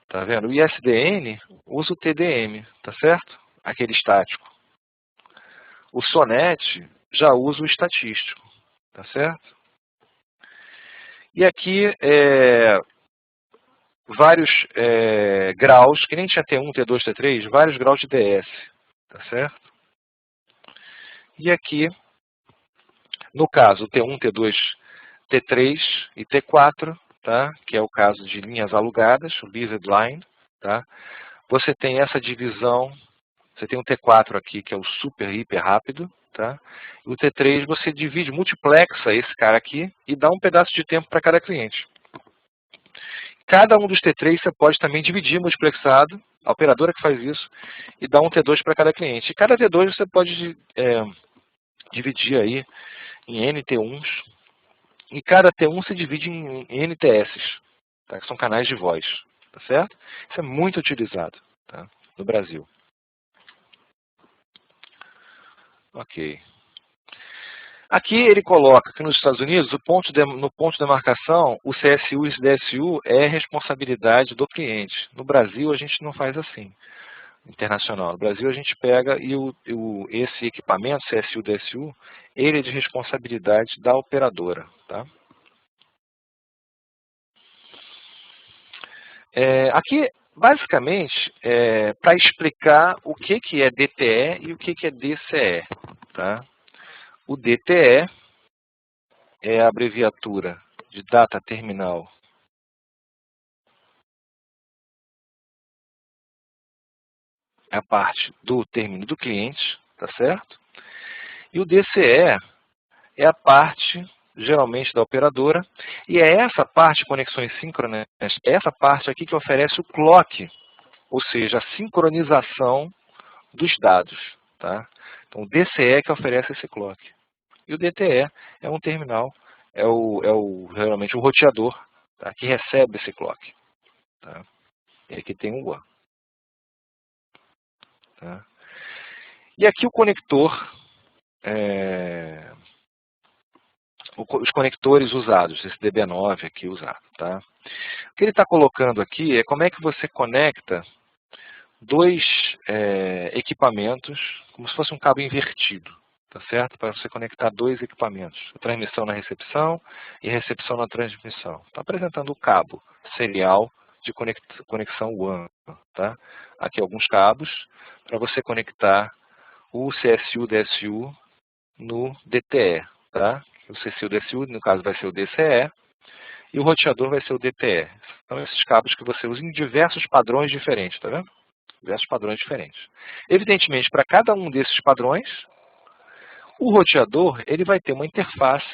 Tá vendo? O ISDN usa o TDM, tá certo? Aquele estático. O SONET já usa o estatístico, tá certo? E aqui vários graus, que nem tinha T1, T2, T3, vários graus de DS, tá certo? E aqui, no caso T1, T2, T3 e T4, tá? Que é o caso de linhas alugadas, o Leased Line, tá? Você tem essa divisão, você tem um T4 aqui, que é o super, hiper rápido, tá? E o T3 você divide, multiplexa esse cara aqui e dá um pedaço de tempo para cada cliente. Cada um dos T3 você pode também dividir multiplexado, a operadora que faz isso, e dá um T2 para cada cliente. E cada T2 você pode dividir aí em NT1s, e cada T1 se divide em NTS, tá? Que são canais de voz, tá certo? Isso é muito utilizado, tá? No Brasil. Ok. Aqui ele coloca que nos Estados Unidos, no ponto de demarcação, o CSU e o DSU é responsabilidade do cliente. No Brasil, a gente não faz assim, internacional. No Brasil, a gente pega e esse equipamento, CSU e DSU, ele é de responsabilidade da operadora. Tá? Aqui, basicamente, para explicar o que é DTE e o que é DCE. Tá? O DTE é a abreviatura de Data Terminal a parte do término do cliente, tá certo? E o DCE é a parte, geralmente, da operadora, e é essa parte, conexões síncronas, é essa parte aqui que oferece o clock, ou seja, a sincronização dos dados, tá? Então, o DCE que oferece esse clock. E o DTE é um terminal, geralmente o roteador, tá? Que recebe esse clock. Tá? E aqui tem o WAN. Tá? E aqui o conector, os conectores usados, esse DB9 aqui usado. Tá? O que ele está colocando aqui é como é que você conecta dois equipamentos, como se fosse um cabo invertido, tá certo? Para você conectar dois equipamentos, a transmissão na recepção e a recepção na transmissão. Está apresentando o cabo serial de conexão WAN. Tá? Aqui alguns cabos para você conectar o CSU-DSU no DTE. Tá? O CSU-DSU, no caso, vai ser o DCE, e o roteador vai ser o DTE. São esses cabos que você usa em diversos padrões diferentes, tá vendo? Diversos padrões diferentes. Evidentemente, para cada um desses padrões, o roteador ele vai ter uma interface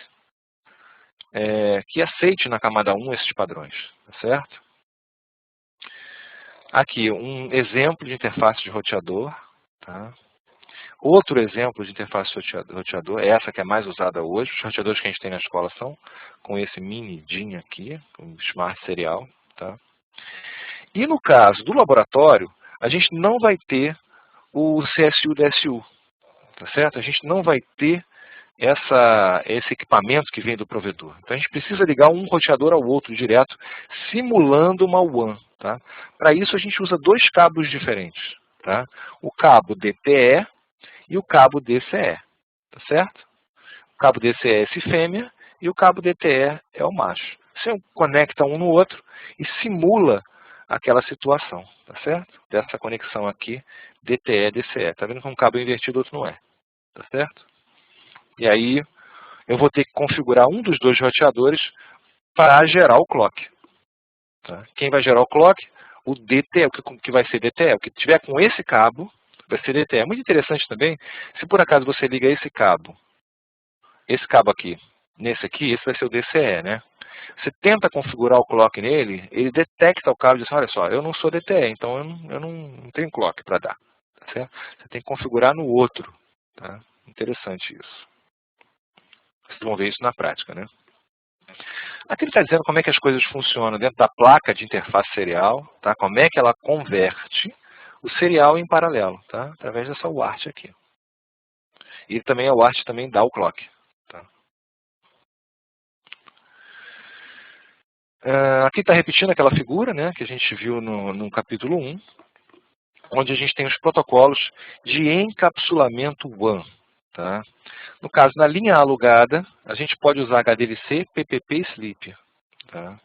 que aceite na camada 1 esses padrões, tá certo? Aqui, um exemplo de interface de roteador. Tá? Outro exemplo de interface de roteador, essa que é mais usada hoje. Os roteadores que a gente tem na escola são com esse mini DIN aqui, com Smart Serial. Tá? E no caso do laboratório, a gente não vai ter o CSU-DSU. Tá certo? A gente não vai ter esse equipamento que vem do provedor. Então a gente precisa ligar um roteador ao outro direto, simulando uma WAN. Tá? Para isso a gente usa dois cabos diferentes. Tá? O cabo DTE e o cabo DCE. Tá certo? O cabo DCE é esse fêmea e o cabo DTE é o macho. Você conecta um no outro e simula aquela situação, tá certo? Dessa conexão aqui, DTE, DCE. Tá vendo que um cabo é invertido, outro não é, tá certo? E aí eu vou ter que configurar um dos dois roteadores para gerar o clock. Tá? Quem vai gerar o clock? O DTE, o que vai ser DTE. O que tiver com esse cabo vai ser DTE. É muito interessante também, se por acaso você liga esse cabo aqui, nesse aqui, esse vai ser o DCE, né? Você tenta configurar o clock nele, ele detecta o cabo e diz, olha só, eu não sou DTE, então eu não tenho clock para dar. Tá certo? Você tem que configurar no outro. Tá? Interessante isso. Vocês vão ver isso na prática, né? Aqui ele está dizendo como é que as coisas funcionam dentro da placa de interface serial, tá? Como é que ela converte o serial em paralelo, tá? Através dessa UART aqui. E também a UART também dá o clock. Tá? Aqui está repetindo aquela figura, né, que a gente viu no capítulo 1, onde a gente tem os protocolos de encapsulamento WAN. Tá? No caso, na linha alugada, a gente pode usar HDLC, PPP e SLIP. Tá?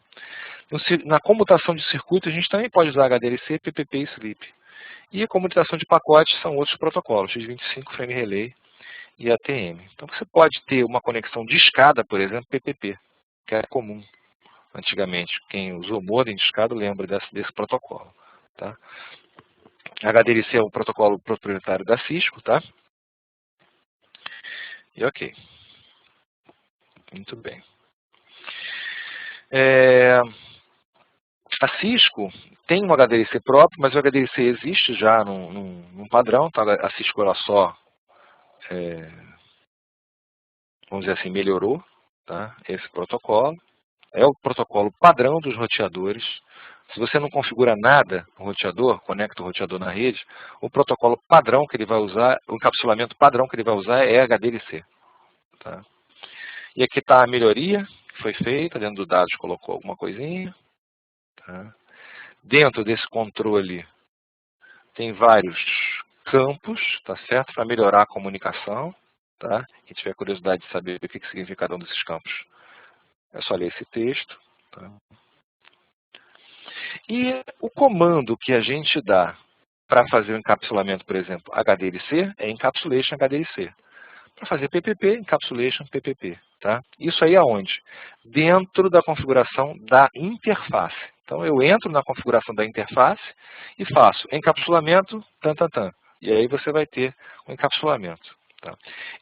Na comutação de circuito, a gente também pode usar HDLC, PPP e SLIP. E a comutação de pacotes são outros protocolos, X25, Frame Relay e ATM. Então você pode ter uma conexão de escada, por exemplo, PPP, que era comum antigamente. Quem usou modem de escada lembra desse protocolo. Tá? HDLC é o protocolo proprietário da Cisco, tá? E ok. Muito bem. A Cisco tem um HDLC próprio, mas o HDLC existe já num padrão. Tá? A Cisco ela só, vamos dizer assim, melhorou, tá? Esse protocolo. É o protocolo padrão dos roteadores. Se você não configura nada no roteador, conecta o roteador na rede, o protocolo padrão que ele vai usar, o encapsulamento padrão que ele vai usar é HDLC. Tá? E aqui está a melhoria que foi feita, dentro do dados colocou alguma coisinha. Tá? Dentro desse controle tem vários campos, tá certo? Para melhorar a comunicação. Tá? Quem tiver curiosidade de saber o que significa cada um desses campos, é só ler esse texto. Tá? E o comando que a gente dá para fazer o encapsulamento, por exemplo, HDLC, é encapsulation HDLC. Para fazer PPP, encapsulation PPP. Tá? Isso aí aonde? Dentro da configuração da interface. Então eu entro na configuração da interface e faço encapsulamento, e aí você vai ter o encapsulamento. Tá?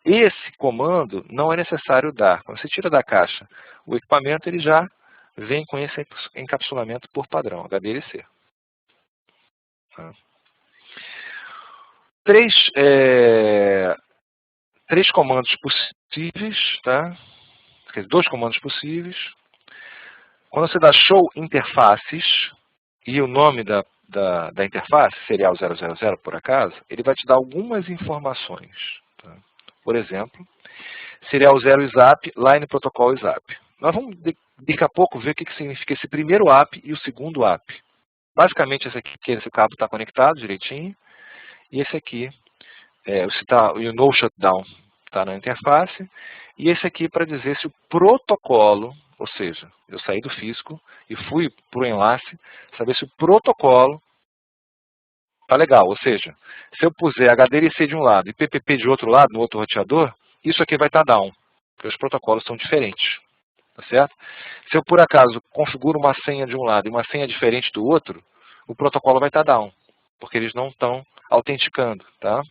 Esse comando não é necessário dar. Quando você tira da caixa o equipamento, ele já vem com esse encapsulamento por padrão, HDLC. Tá? Três comandos possíveis, tá? Dois comandos possíveis. Quando você dá show interfaces e o nome da interface, serial 000 por acaso, ele vai te dar algumas informações. Tá? Por exemplo, serial 0 SAP, line protocol SAP. Nós vamos daqui a pouco ver o que significa esse primeiro app e o segundo app. Basicamente esse cabo está conectado direitinho e esse aqui, o no shutdown está na interface, e esse aqui para dizer se o protocolo, ou seja, eu saí do físico e fui para o enlace, saber se o protocolo está legal. Ou seja, se eu puser HDLC de um lado e PPP de outro lado, no outro roteador, isso aqui vai estar down, porque os protocolos são diferentes. Tá certo? Se eu por acaso configuro uma senha de um lado e uma senha diferente do outro, o protocolo vai estar down, porque eles não estão autenticando. Tá?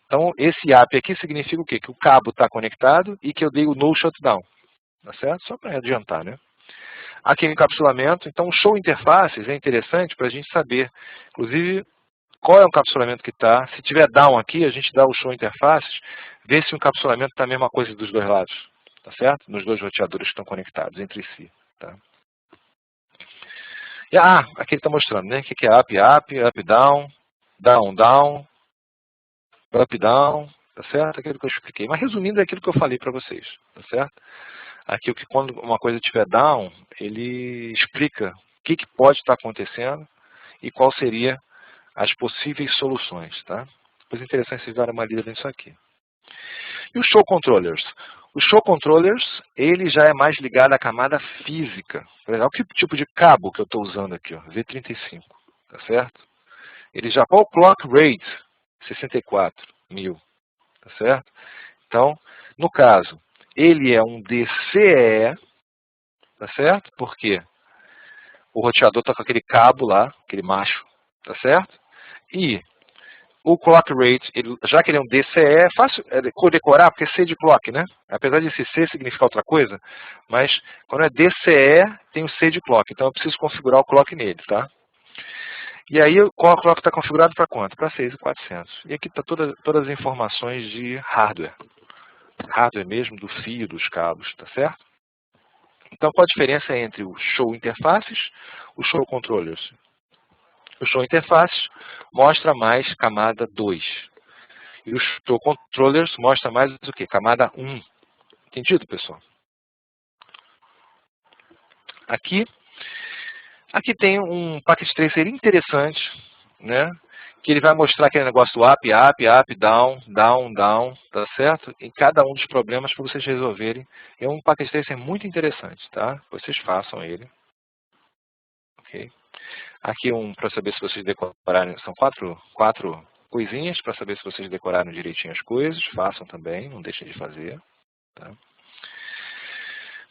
Então, esse app aqui significa o quê? Que o cabo está conectado e que eu dei o no shutdown. Tá certo? Só para adiantar, né? Aqui o encapsulamento. Então, o show interfaces é interessante para a gente saber, inclusive, qual é o encapsulamento que está. Se tiver down aqui, a gente dá o show interfaces, vê se o encapsulamento está a mesma coisa dos dois lados. Tá certo? Nos dois roteadores que estão conectados entre si. Tá? E, aqui ele está mostrando, né? O que é up, down, down, up, down, tá certo? Aquilo que eu expliquei. Mas resumindo, é aquilo que eu falei para vocês, tá certo? Aqui, quando uma coisa estiver down, ele explica o que pode estar acontecendo e qual seria as possíveis soluções, tá? Depois é interessante vocês darem uma lida nisso aqui. E os show controllers? Os show controllers, ele já é mais ligado à camada física. Por exemplo, que tipo de cabo que eu estou usando aqui, ó, V35, tá certo? Ele já, qual o clock rate? 64.000, tá certo? Então, no caso, ele é um DCE, tá certo? Porque o roteador está com aquele cabo lá, aquele macho, tá certo? E o clock rate, já que ele é um DCE, é fácil decorar, porque é C de clock, né? Apesar de esse C significar outra coisa, mas quando é DCE, tem o C de clock. Então eu preciso configurar o clock nele, tá? E aí o clock está configurado para quanto? Para 6.400. E aqui está todas as informações de hardware. Hardware mesmo, do fio, dos cabos, tá certo? Então qual a diferença entre o show interfaces e o show controllers? O show interfaces mostra mais camada 2. E o show controllers mostra mais o que? Camada 1. Entendido, pessoal? Aqui tem um packet tracer interessante, né? Que ele vai mostrar aquele negócio up, down, down, down, tá certo? Em cada um dos problemas para vocês resolverem. É um packet tracer muito interessante, tá? Vocês façam ele. Ok? Aqui para saber se vocês decoraram, são quatro coisinhas para saber se vocês decoraram direitinho as coisas. Façam também, não deixem de fazer. Tá?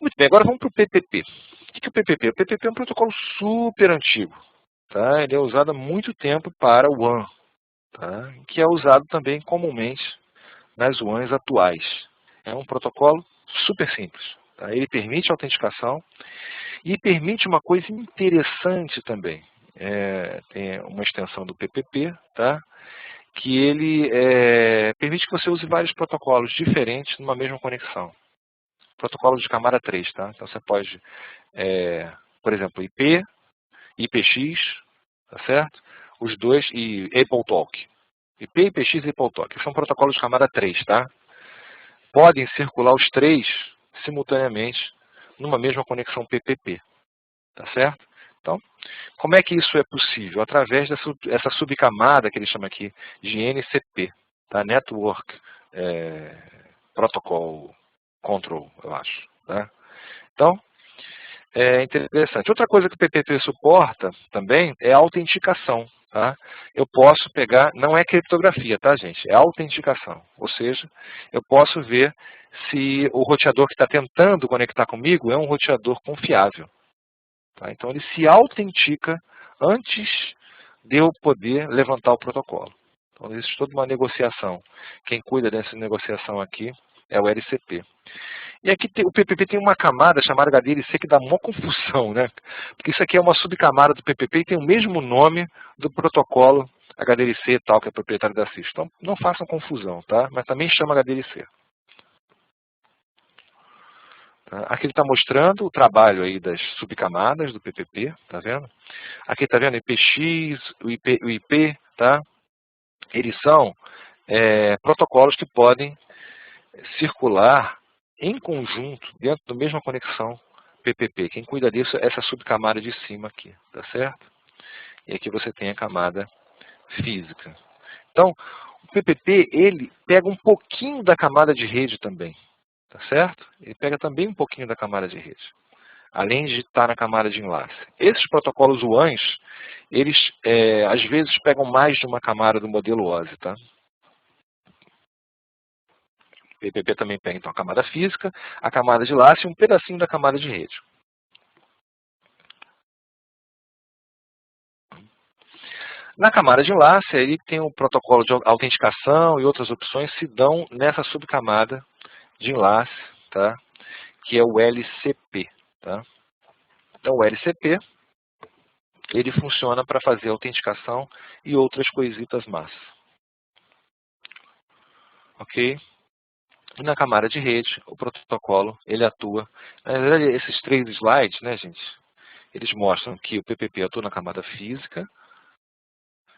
Muito bem, agora vamos para o PPP. O que é o PPP? O PPP é um protocolo super antigo. Tá? Ele é usado há muito tempo para o WAN, tá? Que é usado também comumente nas WANs atuais. É um protocolo super simples. Tá? Ele permite autenticação e permite uma coisa interessante também. Tem uma extensão do PPP, tá? Que ele permite que você use vários protocolos diferentes numa mesma conexão. Protocolo de camada 3, tá? Então você pode, por exemplo, IP, IPX, tá certo? Os dois, e AppleTalk. IP, IPX e AppleTalk. São protocolos de camada 3, tá? Podem circular os três simultaneamente numa mesma conexão PPP, tá certo? Então, como é que isso é possível? Através dessa subcamada que ele chama aqui de NCP, tá? Network Protocol Control, eu acho. Tá? Então, é interessante. Outra coisa que o PPP suporta também é a autenticação. Tá? Eu posso pegar, não é criptografia, tá, gente? É autenticação. Ou seja, eu posso ver se o roteador que está tentando conectar comigo é um roteador confiável. Tá? Então, ele se autentica antes de eu poder levantar o protocolo. Então, existe toda uma negociação. Quem cuida dessa negociação aqui é o LCP. E aqui o PPP tem uma camada chamada HDLC que dá mó confusão, né? Porque isso aqui é uma subcamada do PPP e tem o mesmo nome do protocolo HDLC tal, que é proprietário da CIS. Então, não façam confusão, tá? Mas também chama HDLC. Tá? Aqui ele está mostrando o trabalho aí das subcamadas do PPP, tá vendo? Aqui está vendo o IPX, o IP, tá? Eles são protocolos que podem circular em conjunto, dentro da mesma conexão PPP. Quem cuida disso é essa subcamada de cima aqui, tá certo? E aqui você tem a camada física. Então, o PPP, ele pega um pouquinho da camada de rede também, tá certo? Ele pega também um pouquinho da camada de rede, além de estar na camada de enlace. Esses protocolos WANs, eles às vezes pegam mais de uma camada do modelo OSI, tá? PPP também pega então a camada física, a camada de enlace e um pedacinho da camada de rede. Na camada de enlace, ele tem o protocolo de autenticação e outras opções se dão nessa subcamada de enlace, tá? Que é o LCP. Tá? Então, o LCP ele funciona para fazer autenticação e outras coisitas massas. Ok? E na camada de rede, o protocolo ele atua. Na verdade, esses três slides, né, gente? Eles mostram que o PPP atua na camada física,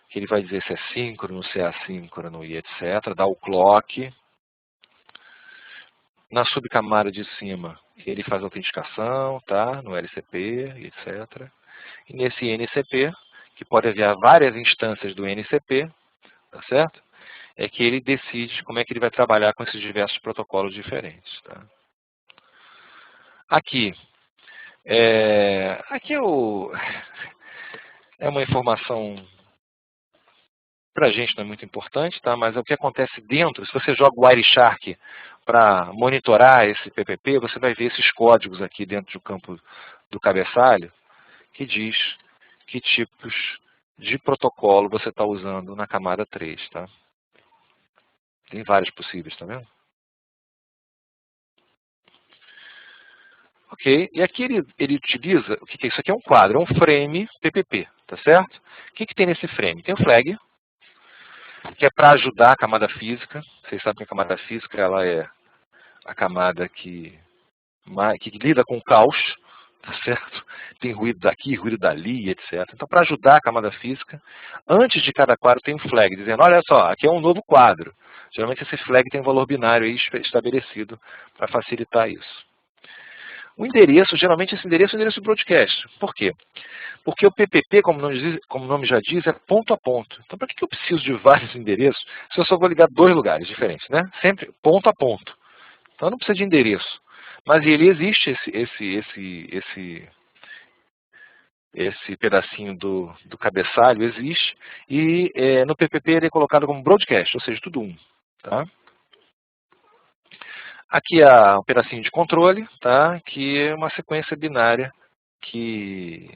que ele vai dizer se é síncrono, se é assíncrono e etc. Dá o clock. Na subcamada de cima, ele faz autenticação, tá? No LCP, etc. E nesse NCP, que pode enviar várias instâncias do NCP, tá certo? é que ele decide como é que ele vai trabalhar com esses diversos protocolos diferentes. Tá? Aqui é uma informação para a gente não é muito importante, tá? Mas é o que acontece dentro. Se você joga o Wireshark para monitorar esse PPP, você vai ver esses códigos aqui dentro do campo do cabeçalho, que diz que tipos de protocolo você está usando na camada 3. Tá? Tem vários possíveis, tá vendo? Ok, e aqui ele utiliza, o que é isso? Aqui é um quadro, é um frame PPP, tá certo? O que tem nesse frame? Tem o flag, que é para ajudar a camada física. Vocês sabem que a camada física ela é a camada que lida com o caos, tá certo? Tem ruído daqui, ruído dali, etc. Então, para ajudar a camada física, antes de cada quadro tem um flag, dizendo, olha só, aqui é um novo quadro. Geralmente esse flag tem um valor binário aí estabelecido para facilitar isso. O endereço, geralmente esse endereço é o endereço do broadcast. Por quê? Porque o PPP, como o nome já diz, é ponto a ponto. Então, para que eu preciso de vários endereços se eu só vou ligar dois lugares diferentes, né? Sempre ponto a ponto. Então, não precisa de endereço. Mas ele existe, esse pedacinho do cabeçalho existe, e no PPP ele é colocado como broadcast, ou seja, tudo um. Tá? Aqui há um pedacinho de controle, tá? Que é uma sequência binária que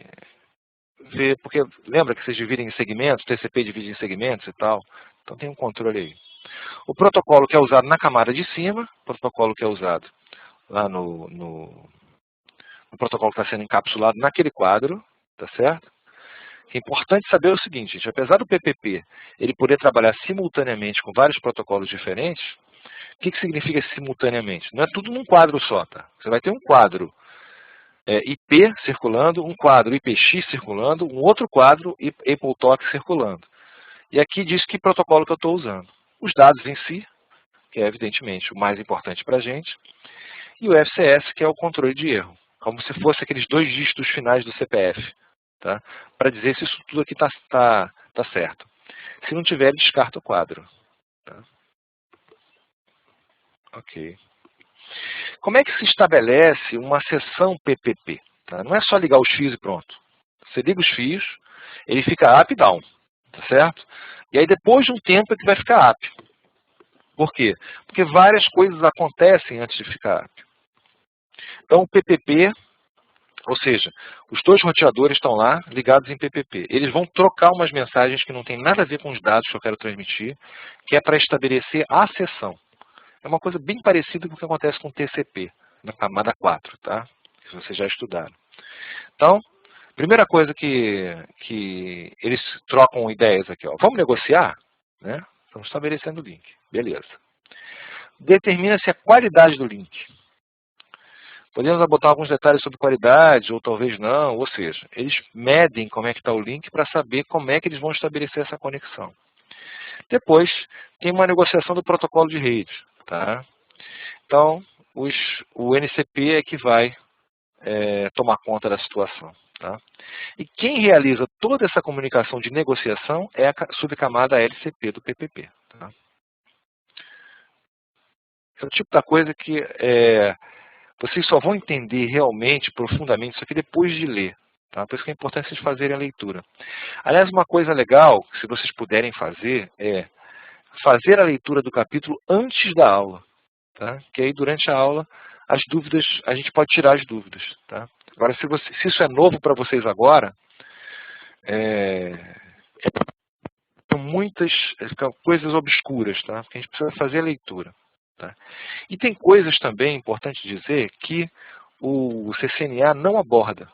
vê, porque lembra que vocês dividem em segmentos, TCP divide em segmentos e tal, então tem um controle aí. O protocolo que é usado na camada de cima, o protocolo que é usado lá no protocolo que está sendo encapsulado naquele quadro, tá certo? É importante saber o seguinte, gente, apesar do PPP ele poder trabalhar simultaneamente com vários protocolos diferentes, o que significa simultaneamente? Não é tudo num quadro só, tá? Você vai ter um quadro IP circulando, um quadro IPX circulando, um outro quadro AppleTalk circulando. E aqui diz que protocolo que eu estou usando. Os dados em si, que é evidentemente o mais importante para a gente, e o FCS, que é o controle de erro, como se fosse aqueles 2 dígitos finais do CPF, tá? Para dizer se isso tudo aqui está certo. Se não tiver, ele descarta o quadro. Tá? Ok. Como é que se estabelece uma sessão PPP? Tá? Não é só ligar os fios e pronto. Você liga os fios, ele fica up e down, tá certo? E aí depois de um tempo é que vai ficar up. Por quê? Porque várias coisas acontecem antes de ficar up. Então o PPP, ou seja, os 2 roteadores estão lá ligados em PPP. Eles vão trocar umas mensagens que não tem nada a ver com os dados que eu quero transmitir, que é para estabelecer a sessão. É uma coisa bem parecida com o que acontece com o TCP, na camada 4, tá? Se vocês já estudaram. Então, primeira coisa que eles trocam ideias aqui, ó. Vamos negociar? Né? Estamos estabelecendo o link. Beleza. Determina-se a qualidade do link. Podemos botar alguns detalhes sobre qualidade, ou talvez não, ou seja, eles medem como é que está o link para saber como é que eles vão estabelecer essa conexão. Depois, tem uma negociação do protocolo de rede. Tá? Então, o NCP é que vai tomar conta da situação. Tá? E quem realiza toda essa comunicação de negociação é a subcamada LCP do PPP. Tá? É o tipo da coisa que vocês só vão entender realmente, profundamente, isso aqui depois de ler. Tá? Por isso que é importante vocês fazerem a leitura. Aliás, uma coisa legal, se vocês puderem fazer, é fazer a leitura do capítulo antes da aula. Tá? Que aí, durante a aula, as dúvidas, a gente pode tirar as dúvidas. Tá? Agora, se isso é novo para vocês agora, são muitas coisas obscuras, tá? Porque a gente precisa fazer a leitura. Tá? E tem coisas também, importante dizer, que o CCNA não aborda,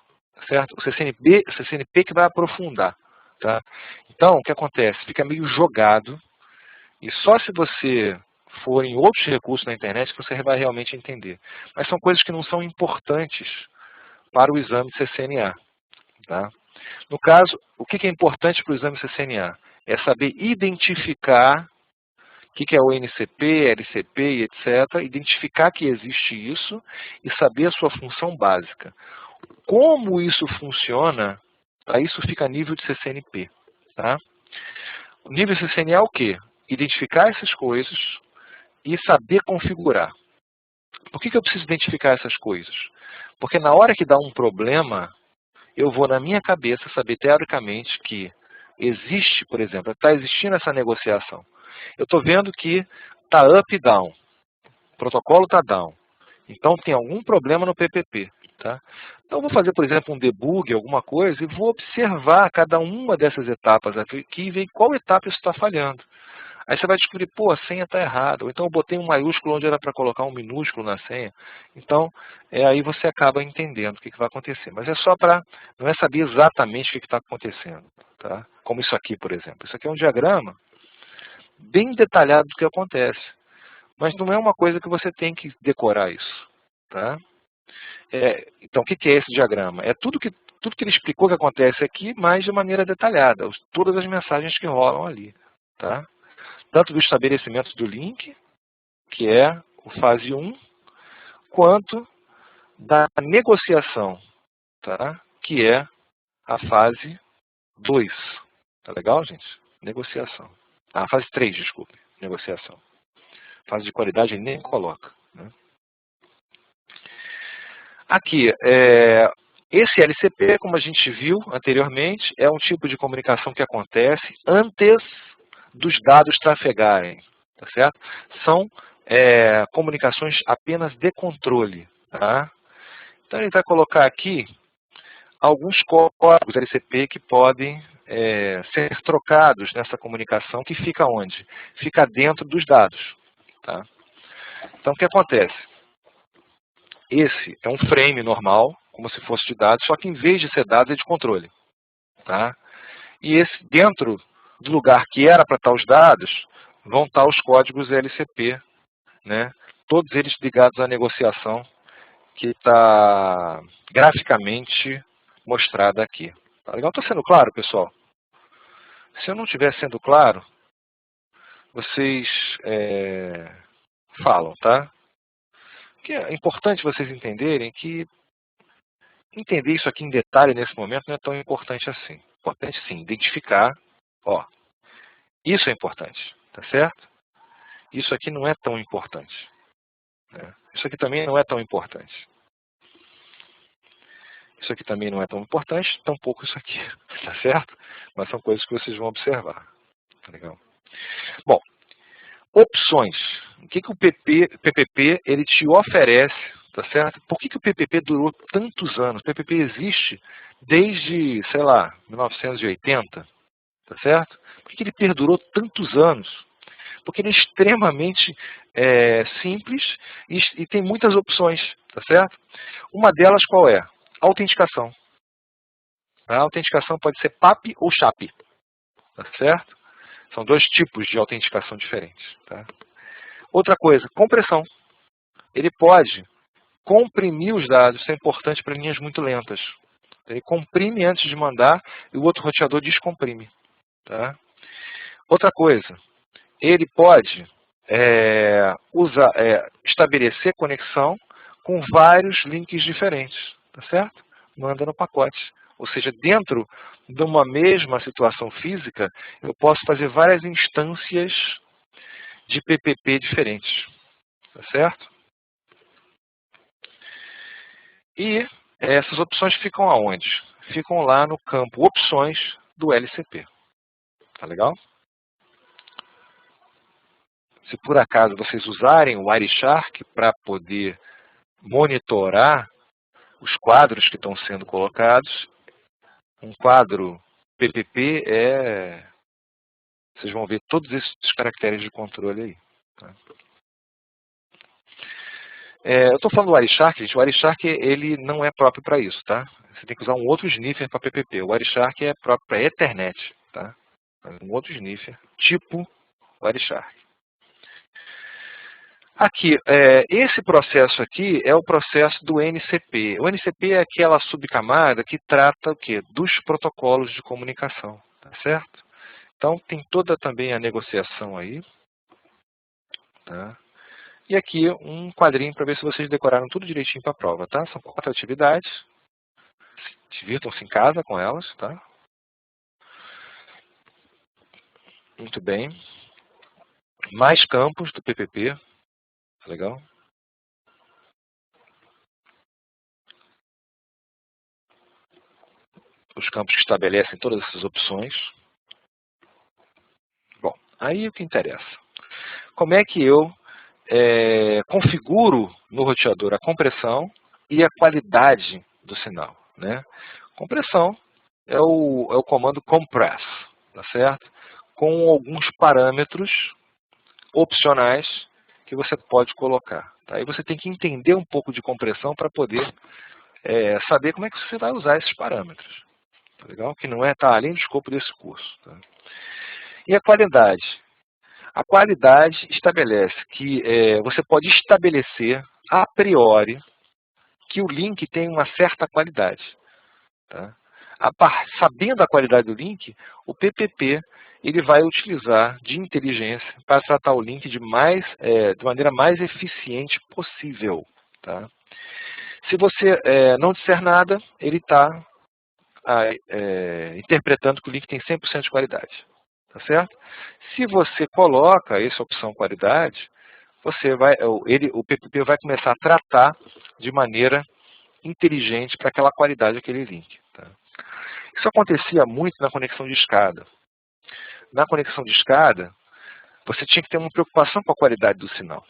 certo? O CCNP que vai aprofundar. Tá? Então, o que acontece? Fica meio jogado, e só se você for em outros recursos na internet que você vai realmente entender. Mas são coisas que não são importantes para o exame de CCNA. Tá? No caso, o que é importante para o exame CCNA? É saber identificar o que é o NCP, LCP e etc. Identificar que existe isso e saber a sua função básica. Como isso funciona, isso fica a nível de CCNP. Tá? O nível CCNA é o quê? identificar essas coisas e saber configurar. Por que eu preciso identificar essas coisas? Porque na hora que dá um problema, eu vou na minha cabeça saber teoricamente que existe, por exemplo, está existindo essa negociação. Eu estou vendo que está up e down, o protocolo está down. Então tem algum problema no PPP. Tá? Então eu vou fazer, por exemplo, um debug, alguma coisa, e vou observar cada uma dessas etapas aqui e ver qual etapa isso está falhando. Aí você vai descobrir, pô, a senha está errada. Ou então eu botei um maiúsculo onde era para colocar um minúsculo na senha. Então, aí você acaba entendendo o que vai acontecer. Mas é só para, não é saber exatamente o que está acontecendo. Tá? Como isso aqui, por exemplo. Isso aqui é um diagrama bem detalhado do que acontece. Mas não é uma coisa que você tem que decorar isso. Tá? Então, o que é esse diagrama? É tudo que ele explicou que acontece aqui, mas de maneira detalhada. Todas as mensagens que rolam ali. Tá? Tanto do estabelecimento do link, que é o fase 1, quanto da negociação, tá? Que é a fase 2. Tá legal, gente? Negociação. Ah, fase 3, desculpe. Negociação. Fase de qualidade ele nem coloca. Né? Aqui, esse LCP, como a gente viu anteriormente, é um tipo de comunicação que acontece antes dos dados trafegarem. Tá certo? São comunicações apenas de controle. Tá? Então ele vai colocar aqui alguns códigos LCP que podem ser trocados nessa comunicação, que fica onde? Fica dentro dos dados. Tá? Então o que acontece? Esse é um frame normal, como se fosse de dados, só que em vez de ser dados é de controle. Tá? E esse, dentro do lugar que era para estar os dados, vão estar os códigos LCP, né? Todos eles ligados à negociação que está graficamente mostrada aqui. Tá legal? Está sendo claro, pessoal? Se eu não estiver sendo claro, vocês falam, tá? Porque é importante vocês entenderem que entender isso aqui em detalhe nesse momento não é tão importante assim. Importante sim, identificar, ó, isso é importante, tá certo? Isso aqui não é tão importante. Né? Isso aqui também não é tão importante. Isso aqui também não é tão importante, tampouco isso aqui, tá certo? Mas são coisas que vocês vão observar. Tá legal? Bom, opções. O que o PPP ele te oferece, tá certo? Por que o PPP durou tantos anos? O PPP existe desde, sei lá, 1980, tá certo? Por que ele perdurou tantos anos? Porque ele é extremamente simples e tem muitas opções, tá certo? Uma delas qual é? Autenticação. A autenticação pode ser PAP ou CHAP, tá certo? São dois tipos de autenticação diferentes. Tá? Outra coisa, compressão. Ele pode comprimir os dados, isso é importante para linhas muito lentas. Ele comprime antes de mandar e o outro roteador descomprime. Tá? Outra coisa, ele pode estabelecer conexão com vários links diferentes. Tá certo? Manda no pacote. Ou seja, dentro de uma mesma situação física, eu posso fazer várias instâncias de PPP diferentes. Tá certo? E essas opções ficam aonde? Ficam lá no campo opções do LCP. Tá legal? Se por acaso vocês usarem o Wireshark para poder monitorar os quadros que estão sendo colocados, um quadro PPP vocês vão ver todos esses caracteres de controle aí. Tá? Eu estou falando do Wireshark, gente. O Wireshark ele não é próprio para isso, tá? Você tem que usar um outro sniffer para PPP. O Wireshark é próprio para Ethernet, tá? Um outro sniffer, tipo Wireshark. Aqui, esse processo aqui é o processo do NCP. O NCP é aquela subcamada que trata o quê? Dos protocolos de comunicação, tá certo? Então, tem toda também a negociação aí. Tá? E aqui um quadrinho para ver se vocês decoraram tudo direitinho para a prova, tá? São 4 atividades. Divirtam-se em casa com elas, tá? Muito bem. mais campos do PPP, legal? Os campos que estabelecem todas essas opções. Bom, aí o que interessa. Como é que eu configuro no roteador a compressão e a qualidade do sinal, né? Compressão é o comando compress, tá certo? Com alguns parâmetros opcionais que você pode colocar. Tá? Aí você tem que entender um pouco de compressão para poder saber como é que você vai usar esses parâmetros. Tá legal? Que não está além do escopo desse curso. Tá? E a qualidade? A qualidade estabelece que você pode estabelecer a priori que o link tem uma certa qualidade. Tá? Sabendo a qualidade do link, o PPP ele vai utilizar de inteligência para tratar o link de maneira mais eficiente possível. Tá? Se você não disser nada, ele está interpretando que o link tem 100% de qualidade. Tá certo? Se você coloca essa opção qualidade, o PPP vai começar a tratar de maneira inteligente para aquela qualidade daquele link. Tá? Isso acontecia muito na conexão de escada. Na conexão de escada, você tinha que ter uma preocupação com a qualidade do sinal.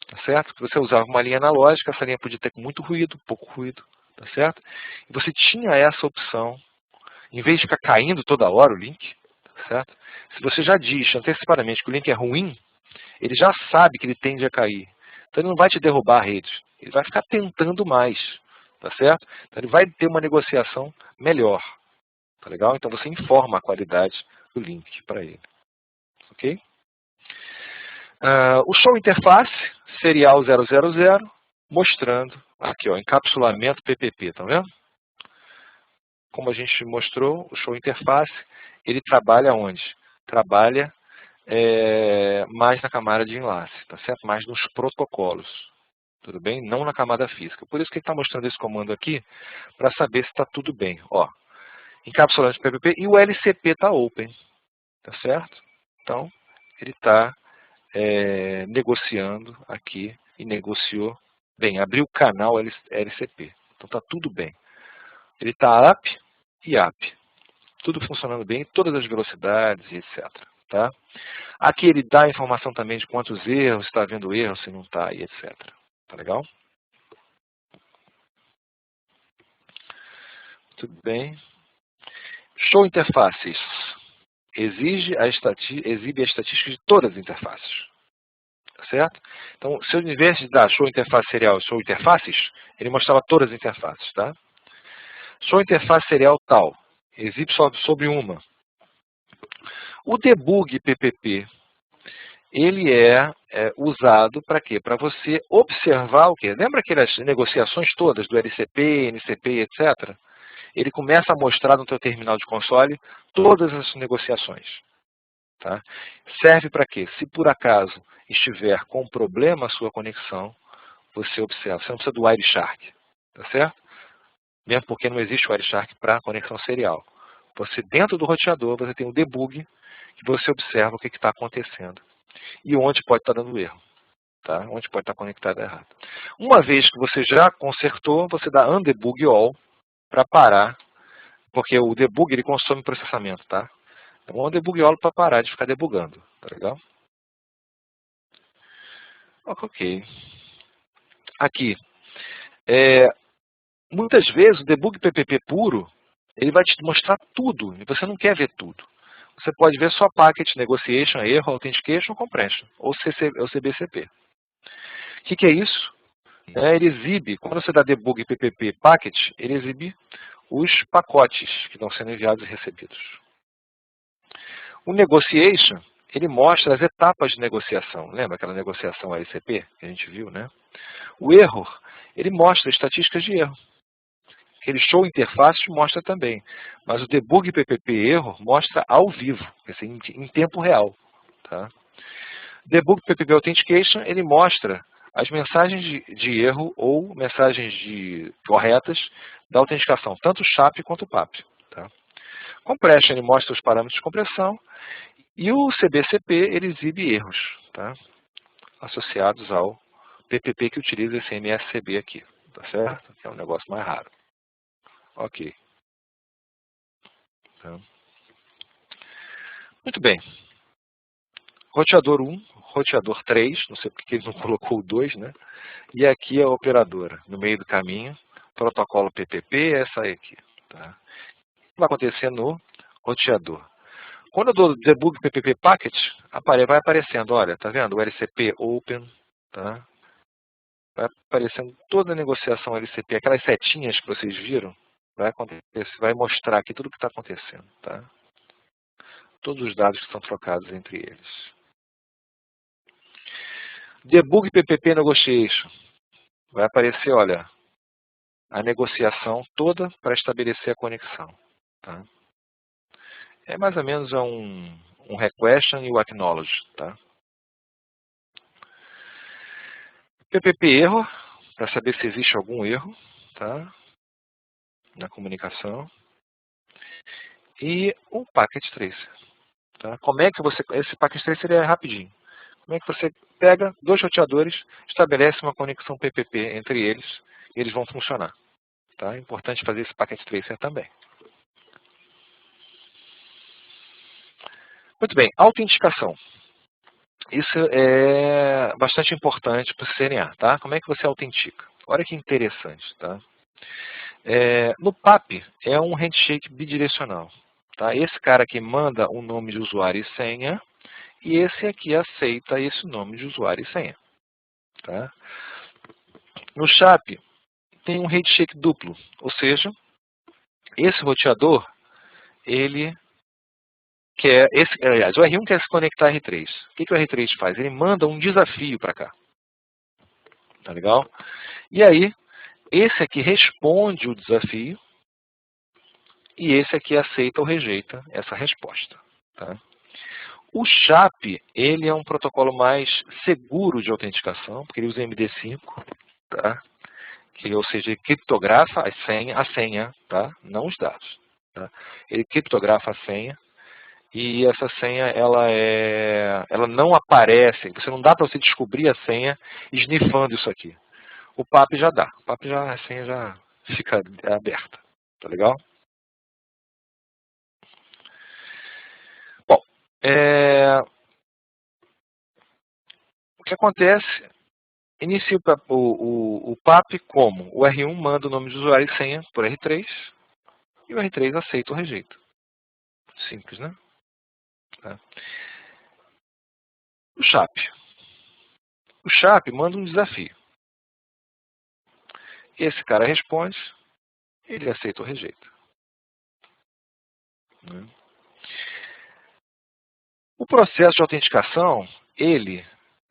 Tá certo? Você usava uma linha analógica, essa linha podia ter muito ruído, pouco ruído. Tá certo? E você tinha essa opção, em vez de ficar caindo toda hora o link, tá certo? Se você já diz antecipadamente que o link é ruim, ele já sabe que ele tende a cair. Então ele não vai te derrubar a rede, ele vai ficar tentando mais. Tá certo? Então ele vai ter uma negociação melhor. Tá legal? Então você informa a qualidade do link para ele. Ok? O show interface, serial 000, mostrando aqui, ó, encapsulamento PPP, tá vendo? Como a gente mostrou, o show interface, ele trabalha onde? Trabalha mais na camada de enlace, tá certo? Mais nos protocolos, tudo bem? Não na camada física. Por isso que ele está mostrando esse comando aqui, para saber se está tudo bem. Ó, encapsulamento PPP e o LCP está open, tá certo? Então, ele está negociando aqui e negociou bem, abriu o canal LCP. Então está tudo bem. Ele está up e up. Tudo funcionando bem, todas as velocidades e etc. Tá? Aqui ele dá a informação também de quantos erros, se está havendo erro, se não está e etc. Tá legal? Tudo bem. Show interfaces. Exibe a estatística de todas as interfaces. Tá certo? Então, se eu, ao invés de dar show interface serial, show interfaces, ele mostrava todas as interfaces. Tá? Show interface serial tal. Exibe só sobre uma. O debug PPP, ele é usado para quê? Para você observar o quê? Lembra aquelas negociações todas do LCP, NCP, etc.? Ele começa a mostrar no teu terminal de console todas as negociações. Tá? Serve para quê? Se por acaso estiver com problema a sua conexão, você observa. Você não precisa do Wireshark, tá certo? Mesmo porque não existe Wireshark para conexão serial. Você, dentro do roteador, você tem um debug que você observa o que está acontecendo e onde pode estar dando erro, tá? Onde pode estar conectado errado. Uma vez que você já consertou, você dá undebug all para parar, porque o debug ele consome processamento, tá? Então, undebug all para parar de ficar debugando, tá legal? Ok. Aqui, muitas vezes o debug PPP puro, ele vai te mostrar tudo, e você não quer ver tudo. Você pode ver só packet, negotiation, erro, authentication, compression, ou CBCP. O que é isso? Ele exibe, quando você dá debug PPP packet, ele exibe os pacotes que estão sendo enviados e recebidos. O negotiation, ele mostra as etapas de negociação. Lembra aquela negociação LCP que a gente viu, né? O erro, ele mostra estatísticas de erro. Aquele show interface mostra também. Mas o debug PPP erro mostra ao vivo, quer dizer, em tempo real. Tá? Debug PPP Authentication, ele mostra as mensagens de erro ou mensagens corretas da autenticação, tanto o SHAP quanto o PAP. Tá? Compression, ele mostra os parâmetros de compressão. E o CBCP, ele exibe erros, tá? Associados ao PPP que utiliza esse MSCB aqui, tá certo? Que é um negócio mais raro. Ok. Tá. Muito bem. Roteador 1, roteador 3, não sei porque ele não colocou o 2, né? E aqui é a operadora, no meio do caminho, protocolo PPP, essa aí aqui. Tá? O que vai acontecer no roteador? Quando eu dou debug PPP packet, vai aparecendo, olha, tá vendo? O LCP open, tá? Vai aparecendo toda a negociação LCP, aquelas setinhas que vocês viram, vai acontecer, vai mostrar aqui tudo o que está acontecendo, tá? Todos os dados que são trocados entre eles. Debug PPP Negotiation. Vai aparecer, olha, a negociação toda para estabelecer a conexão. Tá? É mais ou menos um request e o acknowledge. Tá? PPP erro, para saber se existe algum erro, tá? Na comunicação. E o packet tracer. Tá? Como é que esse packet tracer é rapidinho. Como é que você pega dois roteadores, estabelece uma conexão PPP entre eles e eles vão funcionar. Tá? É importante fazer esse packet tracer também. Muito bem, autenticação. Isso é bastante importante para o CNA. Tá? Como é que você autentica? Olha que interessante. Tá? No PAP é um handshake bidirecional. Tá? Esse cara aqui manda um nome de usuário e senha, e esse aqui aceita esse nome de usuário e senha. Tá? No SHAP tem um handshake duplo, ou seja, esse roteador, ele quer, aliás, o R1 quer se conectar a R3. O que o R3 faz? Ele manda um desafio para cá. Tá legal? E aí, esse aqui responde o desafio e esse aqui aceita ou rejeita essa resposta. Tá? O SHAP, ele é um protocolo mais seguro de autenticação, porque ele usa MD5, tá? Ou seja, ele criptografa a senha, tá? Não os dados. Tá? Ele criptografa a senha e essa senha ela não aparece, você não dá para você descobrir a senha esnifando isso aqui. O PAP já dá, a senha já fica aberta, tá legal? Bom, o que acontece, inicia o PAP como? O R1 manda o nome de usuário e senha por R3 e o R3 aceita ou rejeita. Simples, né? Tá. O SHAP. O SHAP manda um desafio. Esse cara responde, ele aceita ou rejeita. Né? O processo de autenticação, ele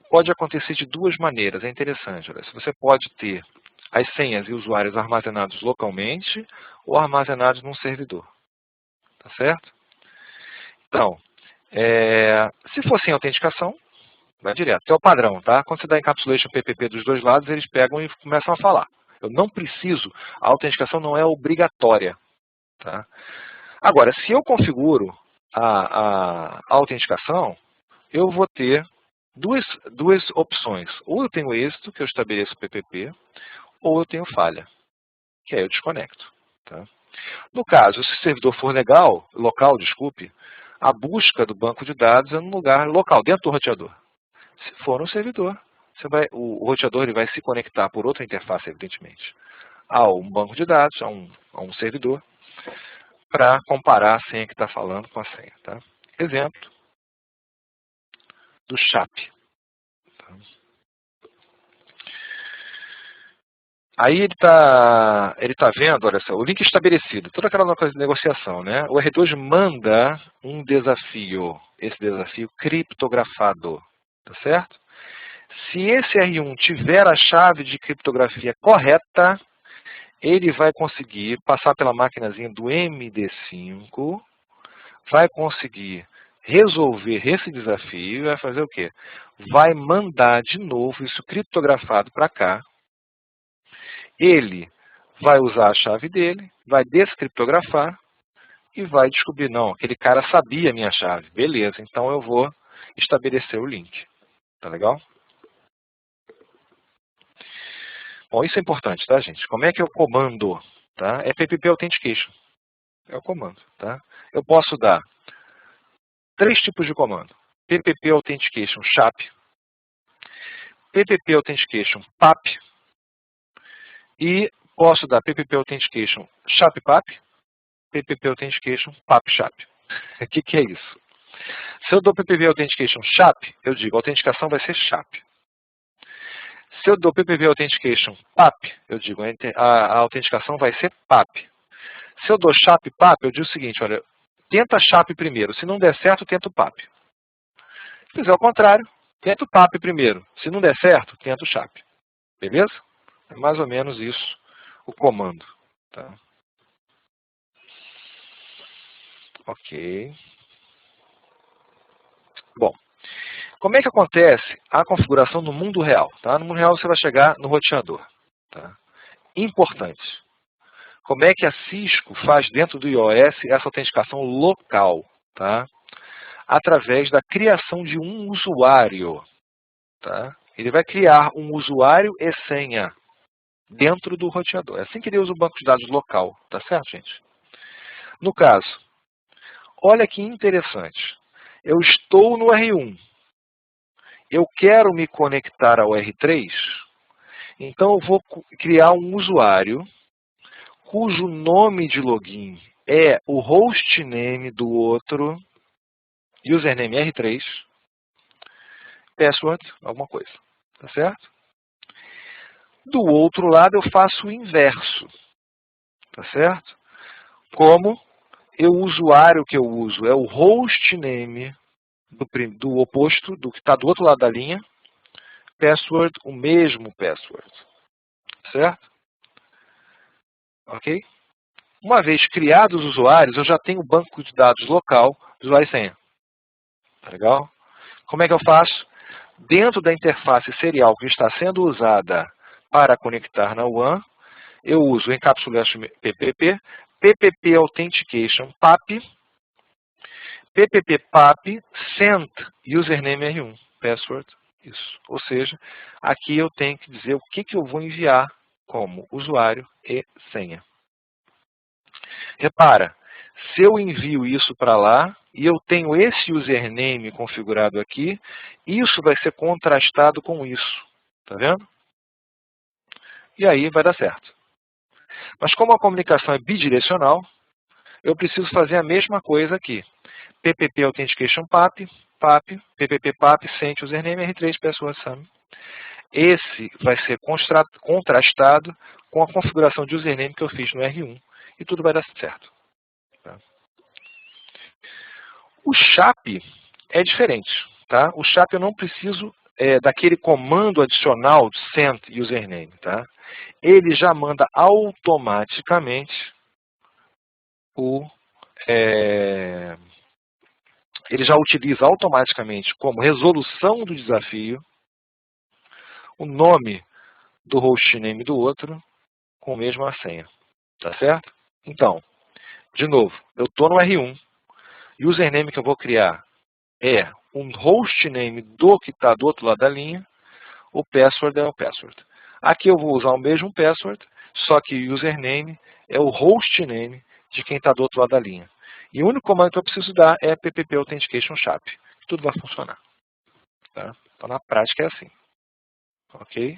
pode acontecer de duas maneiras. É interessante. Olha, você pode ter as senhas e usuários armazenados localmente ou armazenados num servidor. Tá certo? Então, se for sem autenticação, vai direto. É o padrão, tá? Quando você dá encapsulation PPP dos dois lados, eles pegam e começam a falar. Eu não preciso, a autenticação não é obrigatória. Tá? Agora, se eu configuro a autenticação, eu vou ter duas opções. Ou eu tenho êxito, que eu estabeleço o PPP, ou eu tenho falha, que aí eu desconecto. Tá? No caso, se o servidor for local, desculpe, a busca do banco de dados é num lugar local, dentro do roteador. Se for no servidor, o roteador ele vai se conectar por outra interface, evidentemente, a um banco de dados, a um servidor, para comparar a senha que está falando com a senha. Tá? Exemplo do SHAP. Tá? Aí ele tá vendo, olha só, o link estabelecido, toda aquela negociação, né? O R2 manda um desafio, esse desafio criptografado, tá certo? Se esse R1 tiver a chave de criptografia correta, ele vai conseguir passar pela maquinazinha do MD5, vai conseguir resolver esse desafio e vai fazer o quê? Vai mandar de novo isso criptografado para cá. Ele vai usar a chave dele, vai descriptografar e vai descobrir, não, aquele cara sabia a minha chave. Beleza, então eu vou estabelecer o link. Tá legal? Bom, isso é importante, tá, gente? Como é que eu comando? Tá? É PPP Authentication. É o comando. Tá? Eu posso dar 3 tipos de comando. PPP Authentication SHAP, PPP Authentication PAP e posso dar PPP Authentication SHAP PAP, PPP Authentication PAP SHAP. O que é isso? Se eu dou PPP Authentication SHAP, eu digo a autenticação vai ser SHAP. Se eu dou PPP Authentication PAP, eu digo a autenticação vai ser PAP. Se eu dou SHAP PAP, eu digo o seguinte, olha, tenta SHAP primeiro. Se não der certo, tenta o PAP. Se fizer o contrário, tenta o PAP primeiro. Se não der certo, tenta o SHAP. Beleza? É mais ou menos isso o comando. Tá? Ok. Bom, como é que acontece a configuração no mundo real? Tá? No mundo real você vai chegar no roteador. Tá? Importante. Como é que a Cisco faz dentro do iOS essa autenticação local? Tá? Através da criação de um usuário. Tá? Ele vai criar um usuário e senha dentro do roteador. É assim que ele usa o banco de dados local. Tá certo, gente? No caso, olha que interessante. Eu estou no R1. Eu quero me conectar ao R3. Então eu vou criar um usuário cujo nome de login é o hostname do outro, username R3, password, alguma coisa. Tá certo? Do outro lado eu faço o inverso. Tá certo? Como o usuário que eu uso é o hostname do oposto, do que está do outro lado da linha, password, o mesmo password. Certo? Ok? Uma vez criados os usuários, eu já tenho o banco de dados local de usuário e senha. Tá legal? Como é que eu faço? Dentro da interface serial que está sendo usada para conectar na WAN, eu uso o encapsulation PPP, PPP Authentication PAP, PPP PAP send username R1, password, isso. Ou seja, aqui eu tenho que dizer o que eu vou enviar como usuário e senha. Repara, se eu envio isso para lá e eu tenho esse username configurado aqui, isso vai ser contrastado com isso. Tá vendo? E aí vai dar certo. Mas como a comunicação é bidirecional, eu preciso fazer a mesma coisa aqui. PPP Authentication PAP, PAP, PPP PAP, send username R3 password sum. Esse vai ser contrastado com a configuração de username que eu fiz no R1 e tudo vai dar certo. Tá? O SHAP é diferente. Tá? O SHAP eu não preciso daquele comando adicional de send username. Tá? Ele já manda automaticamente ele já utiliza automaticamente como resolução do desafio o nome do hostname do outro com a mesma senha. Tá certo? Então, de novo, eu estou no R1 e o username que eu vou criar é um hostname do que está do outro lado da linha, o password é o password. Aqui eu vou usar o mesmo password, só que o username é o hostname de quem está do outro lado da linha. E o único comando que eu preciso dar é PPP Authentication SHAP. Tudo vai funcionar. Tá? Então, na prática é assim. Ok?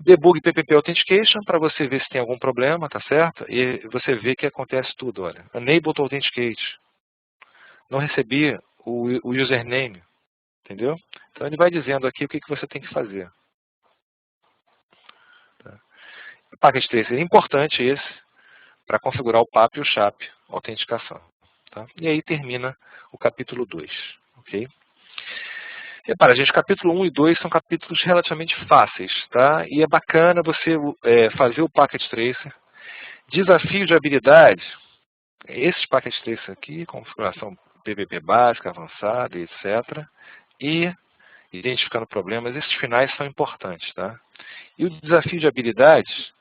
Debug PPP Authentication para você ver se tem algum problema, tá certo? E você vê que acontece tudo, olha. Enable to Authenticate. Não recebi o username, entendeu? Então ele vai dizendo aqui o que você tem que fazer. Tá? O packet tracer é importante esse para configurar o PAP e o SHAP, autenticação. Tá? E aí termina o capítulo 2. Ok? Repara, gente, capítulo 1 e 2 são capítulos relativamente fáceis, tá? E é bacana você fazer o Packet Tracer. Desafio de habilidade, esses Packet Tracer aqui, configuração PPP básica, avançada, etc. E identificando problemas, esses finais são importantes, tá? E o desafio de habilidades,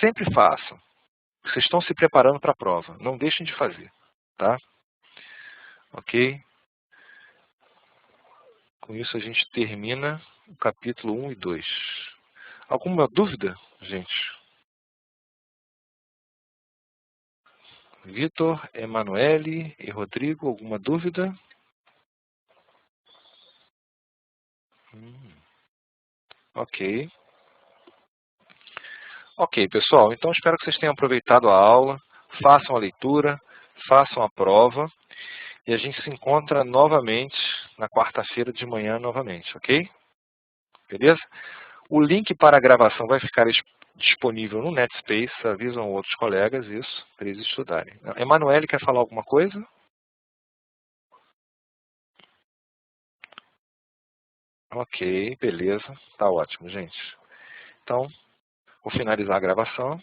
sempre façam. Vocês estão se preparando para a prova. Não deixem de fazer. Tá? Ok? Com isso a gente termina o capítulo 1 e 2. Alguma dúvida, gente? Vitor, Emanuele e Rodrigo, alguma dúvida? Ok. Ok, pessoal. Então espero que vocês tenham aproveitado a aula. Façam a leitura, façam a prova. E a gente se encontra novamente na quarta-feira de manhã novamente, ok? Beleza? O link para a gravação vai ficar disponível no Netspace. Avisam outros colegas isso, para eles estudarem. Emanuele, quer falar alguma coisa? Ok, beleza. Tá ótimo, gente. Então, vou finalizar a gravação.